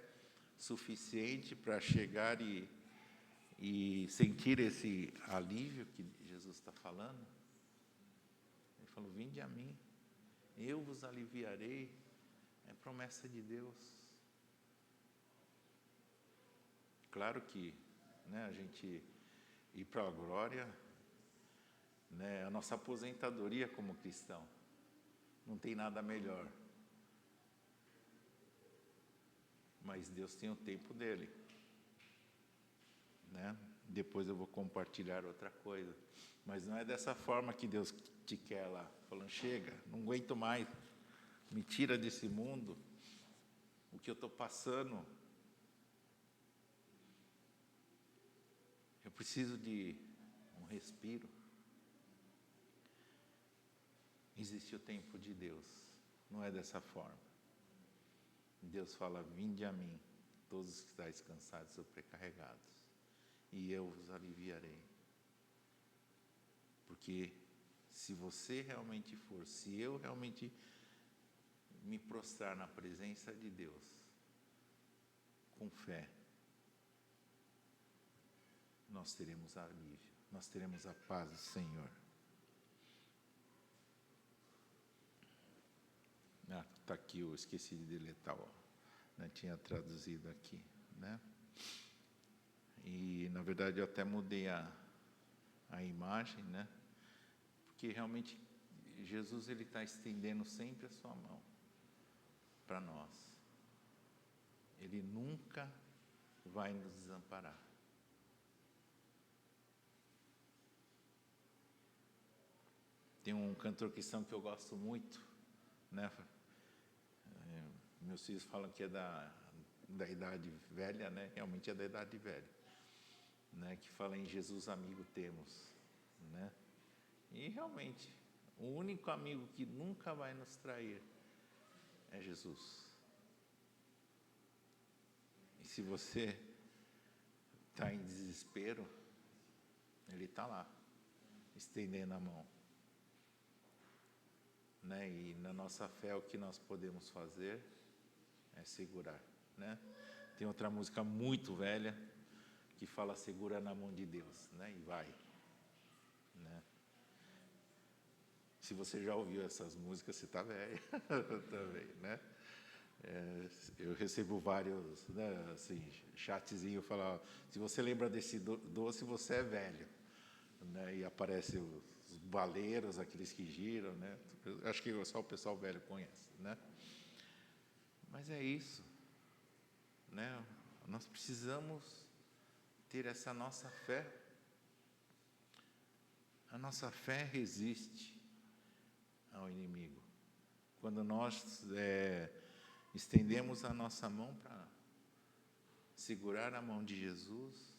suficiente para chegar e sentir esse alívio que Jesus está falando? Ele falou, vinde a mim, eu vos aliviarei. É promessa de Deus. Claro que, a gente ir para a glória, a nossa aposentadoria como cristão, não tem nada melhor. Mas Deus tem o tempo dele, Depois eu vou compartilhar outra coisa. Mas não é dessa forma que Deus te quer lá, falando, chega, não aguento mais, me tira desse mundo, o que eu estou passando preciso de um respiro. Existe o tempo de Deus, não é dessa forma. Deus fala: vinde a mim, todos que estáis cansados e sobrecarregados, e eu vos aliviarei. Porque se você realmente for, se eu realmente me prostrar na presença de Deus, com fé, nós teremos alívio, nós teremos a paz do Senhor. Está aqui, eu esqueci de deletar, né? Tinha traduzido aqui, né? E na verdade eu até mudei a imagem, né? Porque realmente Jesus, ele está estendendo sempre a sua mão para nós. Ele nunca vai nos desamparar. Tem um cantor cristão que eu gosto muito, né? Meus filhos falam que é da idade velha, né? Realmente é da idade velha, né? Que fala: em Jesus amigo temos, né? E realmente, o único amigo que nunca vai nos trair é Jesus. E se você está em desespero, Ele está lá, estendendo a mão, né? E na nossa fé, o que nós podemos fazer é segurar, né? Tem outra música muito velha que fala: segura na mão de Deus, né? E vai, né? Se você já ouviu essas músicas, você está velho também, né? Eu recebo vários, né, assim, chatzinho falando: se você lembra desse doce, você é velho, né? E aparecem os baleiros, aqueles que giram, né? Acho que só o pessoal velho conhece, né? Mas é isso, né? Nós precisamos ter essa nossa fé. A nossa fé resiste ao inimigo. Quando nós estendemos a nossa mão para segurar a mão de Jesus,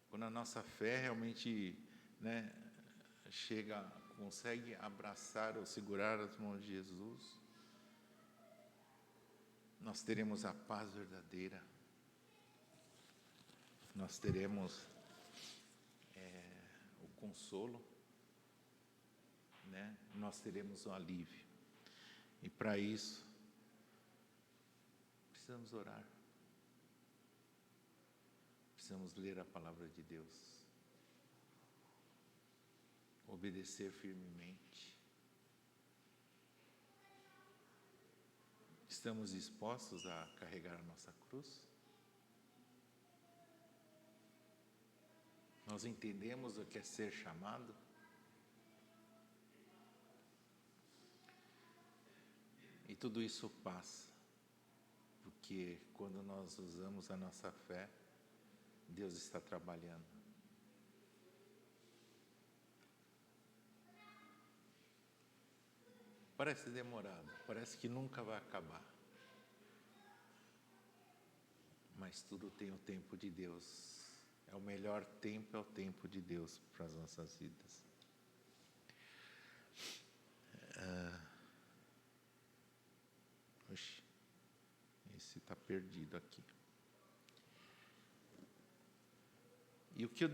quando a nossa fé realmente, né, consegue abraçar ou segurar as mãos de Jesus, nós teremos a paz verdadeira, nós teremos o consolo, né? Nós teremos o alívio. E para isso, precisamos orar. Precisamos ler a palavra de Deus. Obedecer firmemente. Estamos dispostos a carregar a nossa cruz? Nós entendemos o que é ser chamado? E tudo isso passa, porque quando nós usamos a nossa fé, Deus está trabalhando. Parece demorado, parece que nunca vai acabar. Mas tudo tem o tempo de Deus. É o melhor tempo, é o tempo de Deus para as nossas vidas. Oxe, esse está perdido aqui. E o que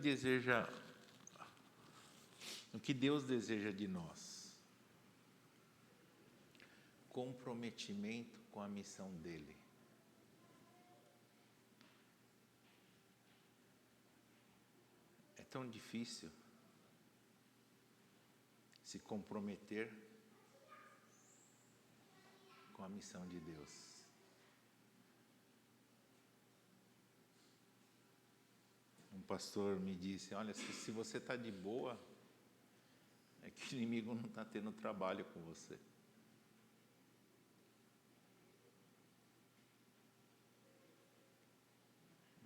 Deus deseja de nós? Comprometimento com a missão dele. É tão difícil se comprometer com a missão de Deus. Um pastor me disse: olha, se você está de boa, é que o inimigo não está tendo trabalho com você.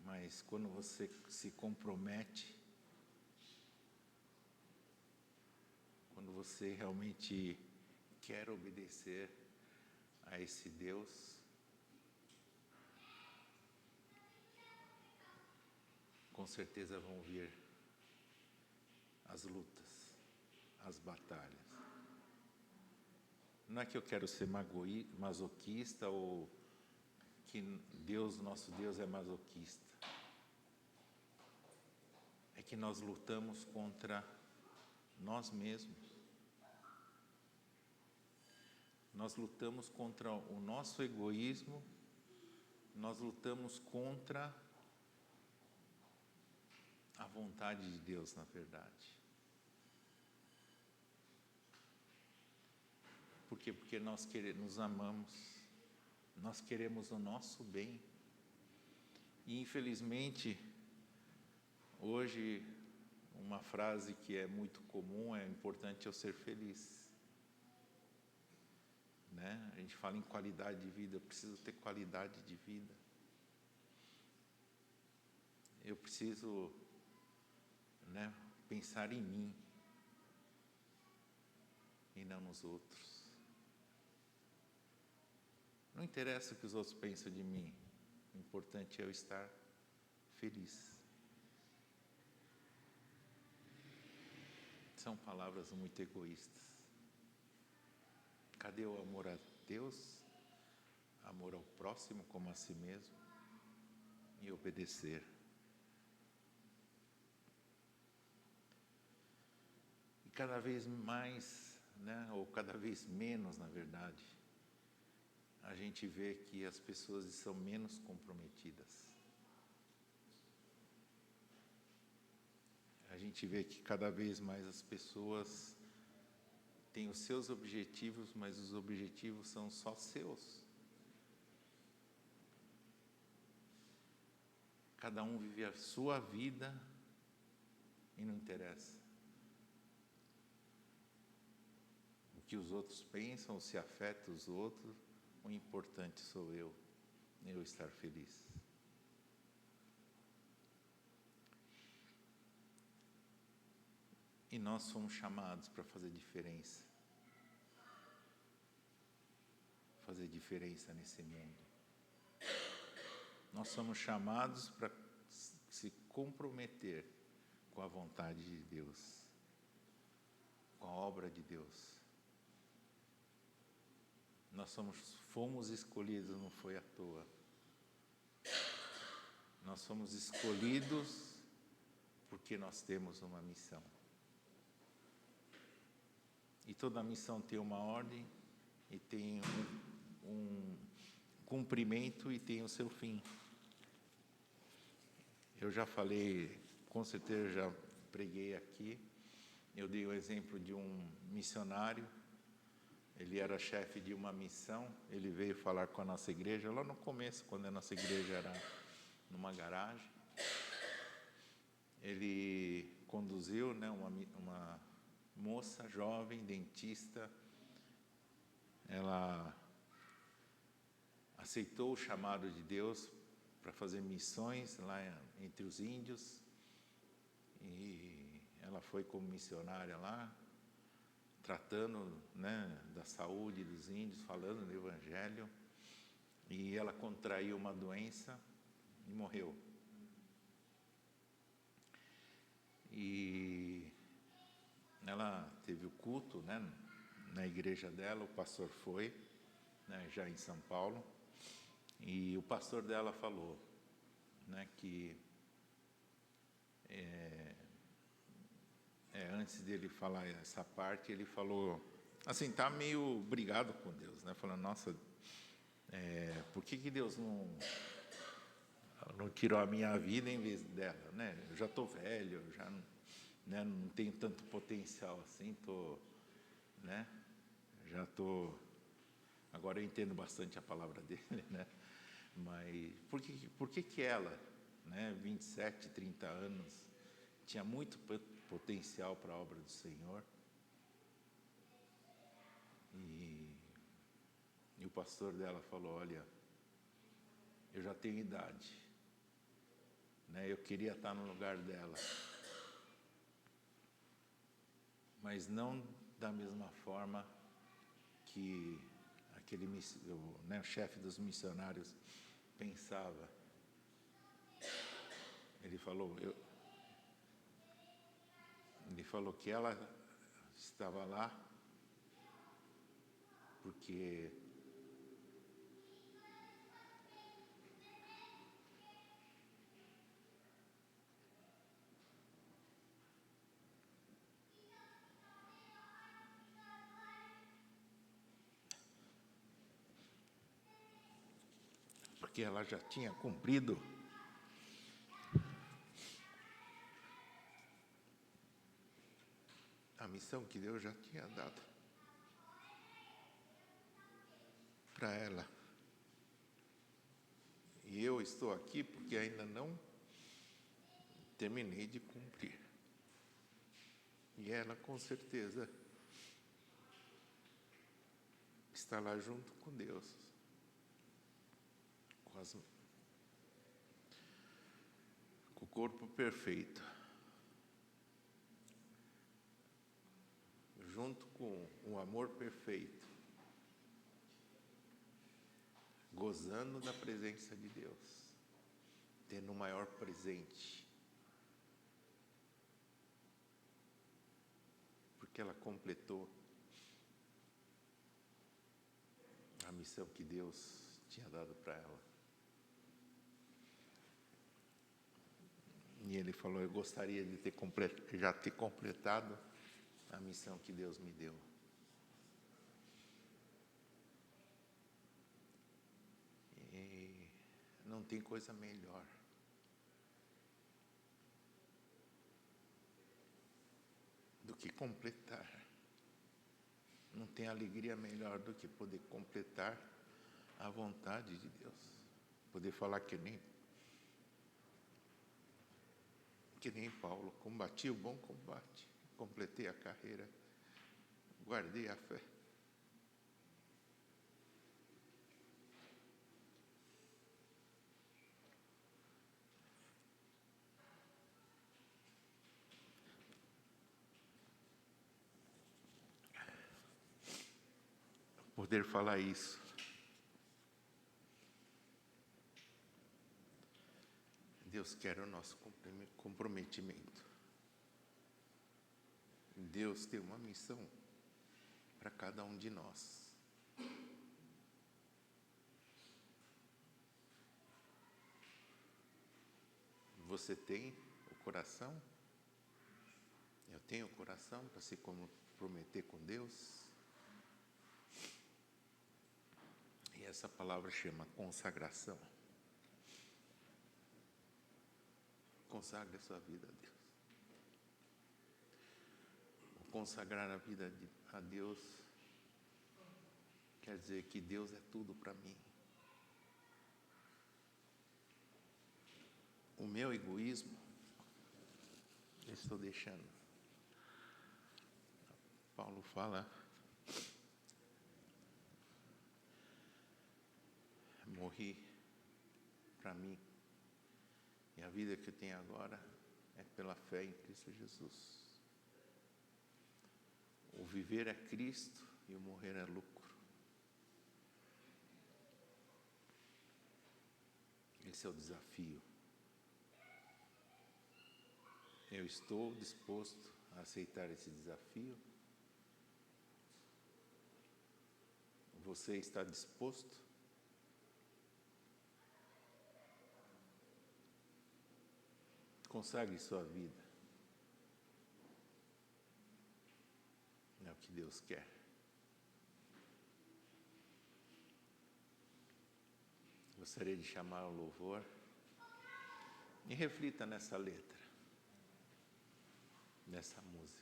Mas quando você se compromete, quando você realmente quer obedecer a esse Deus, com certeza vão vir as lutas, as batalhas. Não é que eu quero ser masoquista ou que nosso Deus é masoquista. É que nós lutamos contra nós mesmos. Nós lutamos contra o nosso egoísmo, nós lutamos contra a vontade de Deus, na verdade. Por quê? Porque nós nos amamos, nós queremos o nosso bem. E infelizmente, hoje, uma frase que é muito comum é: importante eu ser feliz. Né? A gente fala em qualidade de vida, eu preciso ter qualidade de vida. Eu preciso, né, pensar em mim e não nos outros. Não interessa o que os outros pensam de mim, o importante é eu estar feliz. São palavras muito egoístas. Cadê o amor a Deus, amor ao próximo como a si mesmo e obedecer? E cada vez mais, né, ou cada vez menos, na verdade, a gente vê que as pessoas são menos comprometidas. A gente vê que cada vez mais as pessoas têm os seus objetivos, mas os objetivos são só seus. Cada um vive a sua vida e não interessa o que os outros pensam, se afeta os outros. O importante sou eu estar feliz. E nós somos chamados para fazer diferença. Fazer diferença nesse mundo. Nós somos chamados para se comprometer com a vontade de Deus, com a obra de Deus. Nós fomos escolhidos, não foi à toa. Nós fomos escolhidos porque nós temos uma missão. E toda missão tem uma ordem e tem um cumprimento e tem o seu fim. Eu já falei, com certeza já preguei aqui, eu dei o exemplo de um missionário. Ele era chefe de uma missão, ele veio falar com a nossa igreja, lá no começo, quando a nossa igreja era numa garagem. Ele conduziu, né, uma moça jovem, dentista. Ela aceitou o chamado de Deus para fazer missões lá entre os índios. E ela foi como missionária lá, tratando, né, da saúde dos índios, falando do Evangelho. E ela contraiu uma doença e morreu. E ela teve o culto, né, na igreja dela, o pastor foi, né, já em São Paulo, e o pastor dela falou, né, que antes dele falar essa parte, ele falou, assim, tá meio brigado com Deus, né, falando, nossa, por que Deus não tirou a minha vida em vez dela, né? Eu já estou velho, eu já né, não tenho tanto potencial assim, né? Já estou. Agora eu entendo bastante a palavra dele, né? Mas por que ela, né, 27, 30 anos, tinha muito potencial para a obra do Senhor? E o pastor dela falou, olha, eu já tenho idade, né? Eu queria estar no lugar dela, mas não da mesma forma que o chefe dos missionários pensava. Ele Ele falou que ela estava lá porque ela já tinha cumprido a missão que Deus já tinha dado para ela. E eu estou aqui porque ainda não terminei de cumprir. E ela, com certeza, está lá junto com Deus, com o corpo perfeito, junto com o amor perfeito, gozando da presença de Deus, tendo o maior presente, porque ela completou a missão que Deus tinha dado para ela. E ele falou: eu gostaria de já ter completado a missão que Deus me deu. E não tem coisa melhor do que completar. Não tem alegria melhor do que poder completar a vontade de Deus. Poder falar que nem Paulo: combati o bom combate, completei a carreira, guardei a fé. Poder falar isso. Deus quer o nosso comprometimento. Deus tem uma missão para cada um de nós. Você tem o coração? Eu tenho o coração para se comprometer com Deus? E essa palavra chama consagração. Consagre a sua vida a Deus. Consagrar a vida a Deus quer dizer que Deus é tudo para mim. O meu egoísmo eu estou deixando. Paulo fala: morri para mim, e a vida que eu tenho agora é pela fé em Cristo Jesus. O viver é Cristo e o morrer é lucro. Esse é o desafio. Eu estou disposto a aceitar esse desafio? Você está disposto? Consagre sua vida. É o que Deus quer. Gostaria de chamar o louvor e reflita nessa letra, nessa música.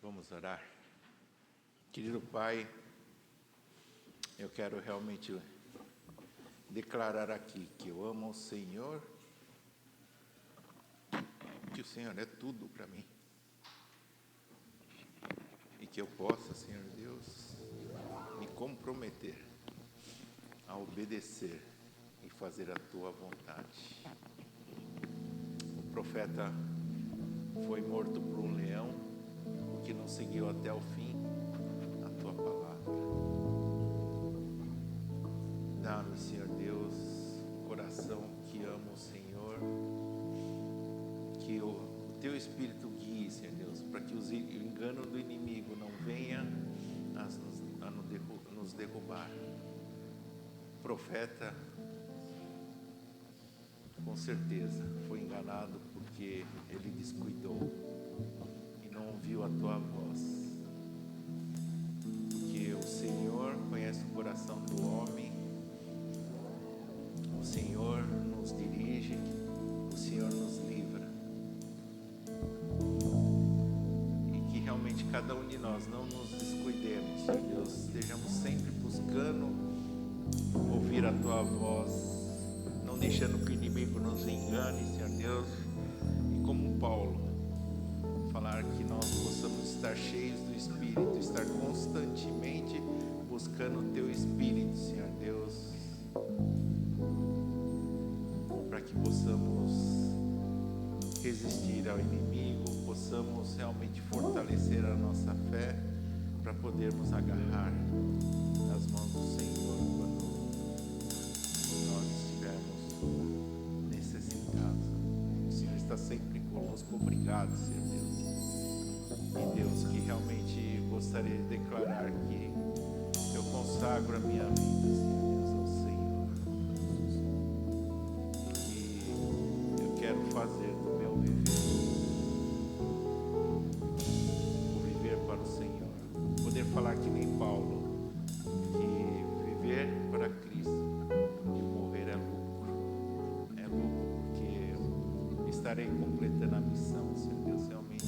Vamos orar. Querido Pai, eu quero realmente declarar aqui que eu amo o Senhor, que o Senhor é tudo para mim, e que eu possa, Senhor Deus, me comprometer a obedecer e fazer a Tua vontade. profeta foi morto por um leão, porque não seguiu até o fim a tua palavra. Dá-me, Senhor Deus, um coração que ama o Senhor, que o teu Espírito guie, Senhor Deus, para que o engano do inimigo não venha a nos derrubar. O profeta, com certeza, foi enganado porque ele descuidou e não ouviu a tua voz. Porque o Senhor conhece o coração do homem, o Senhor nos dirige, o Senhor nos livra. E que realmente cada um de nós não nos descuidemos, Senhor Deus, estejamos sempre buscando ouvir a tua voz, não deixando que o inimigo nos engane, Senhor Deus, e como Paulo, falar que nós possamos estar cheios do Espírito, estar constantemente buscando o teu Espírito, Senhor Deus, para que possamos resistir ao inimigo, possamos realmente fortalecer a nossa fé, para podermos agarrar nas mãos do Senhor quando nós estivermos necessitados. O Senhor está sempre conosco. Obrigado, Senhor Deus. E Deus, que realmente gostaria de declarar que eu consagro a minha vida, Senhor Deus, ao Senhor. E eu quero fazer do meu viver o viver para o Senhor. Poder falar que nem Paulo, que viver para Cristo e morrer é lucro. É lucro porque estarei completando a missão, Senhor Deus. Realmente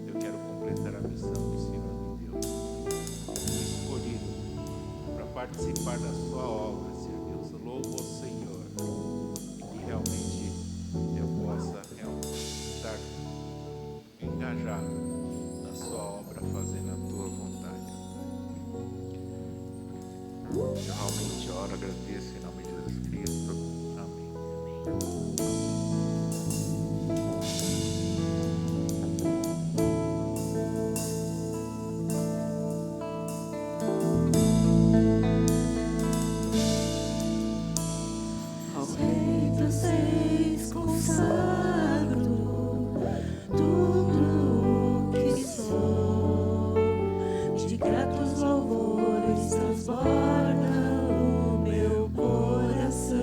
eu quero completar a missão que o Senhor me deu. Fui escolhido para participar da sua obra, Senhor Deus. Eu louvo ao Senhor e que realmente eu possa estar engajado na sua obra, fazendo a tua vontade. Eu realmente oro, agradeço em nome de Jesus Cristo. Amém. Ao Rei dos Reis consagro tudo que sou, de gratos louvores transborda o meu coração.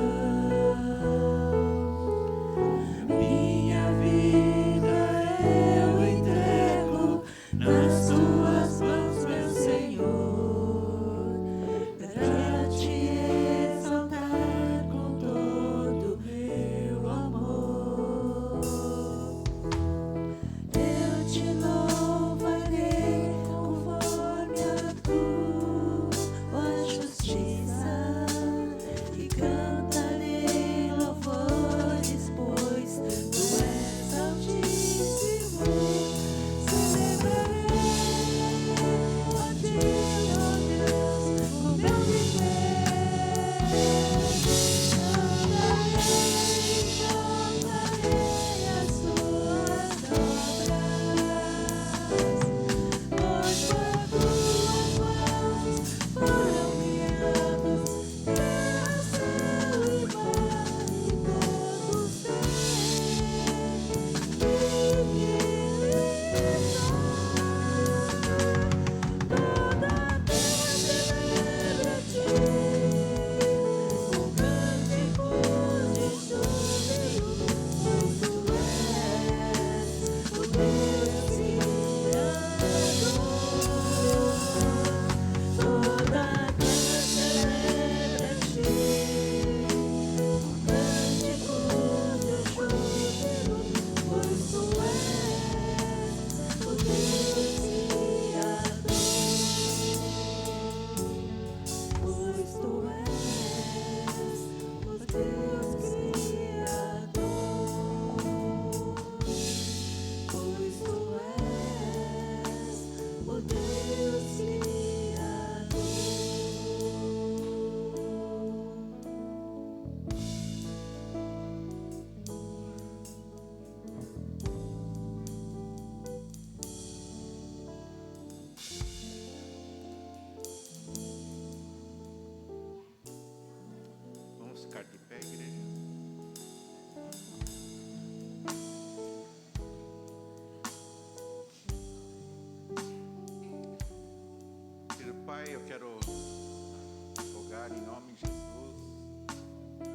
orar em nome de Jesus,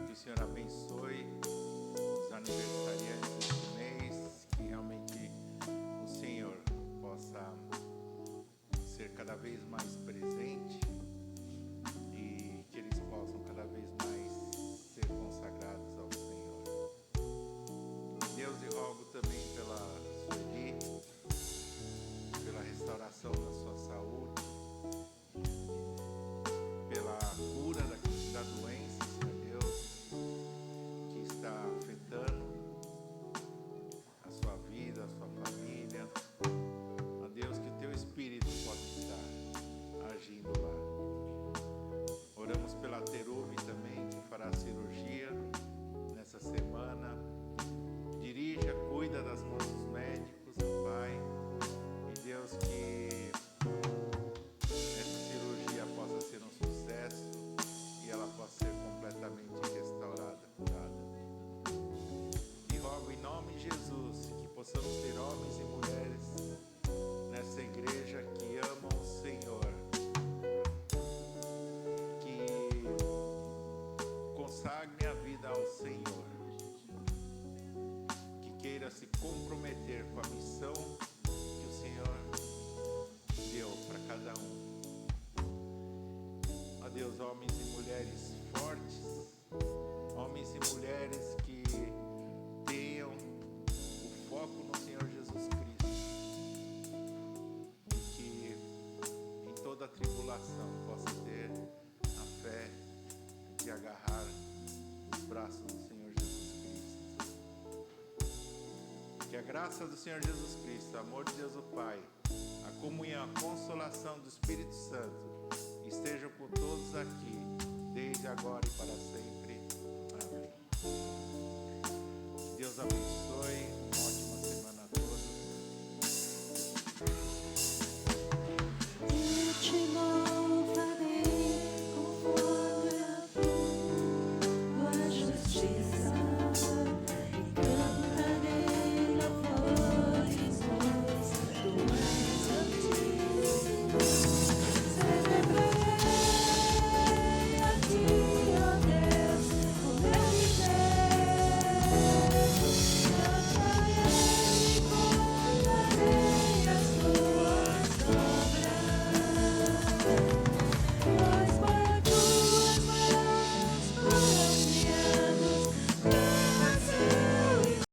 que o Senhor abençoe os aniversariantes deste mês, que realmente o Senhor possa ser cada vez mais presente e que eles possam cada vez mais ser consagrados ao Senhor. Deus, e rogo também pela Sueli, pela restauração da sua saúde, pela cura da doença, Senhor Deus, que está afetando a sua vida, a sua família. Ó Deus, que o teu Espírito possa estar agindo lá. Oramos pela Terube também, que fará cirurgia nessa semana. Dirija, cuida das mãos dos médicos, ó Pai. E Deus, que essa cirurgia possa ser um sucesso e ela possa ser completamente restaurada, curada. E rogo em nome de Jesus que possamos ter homens e mulheres nessa igreja que amam o Senhor, que consagrem a vida ao Senhor, que queira se comprometer com a missão que o Senhor deu para cada um. Ó Deus, homens e mulheres fortes, homens e mulheres que tenham o foco no Senhor Jesus Cristo e que em toda tribulação possa ter a fé de agarrar os braços do Senhor Jesus Cristo. Que a graça do Senhor Jesus Cristo, o amor de Deus o Pai, a comunhão, a consolação do Espírito Santo estejam com todos aqui, desde agora e para sempre. Amém.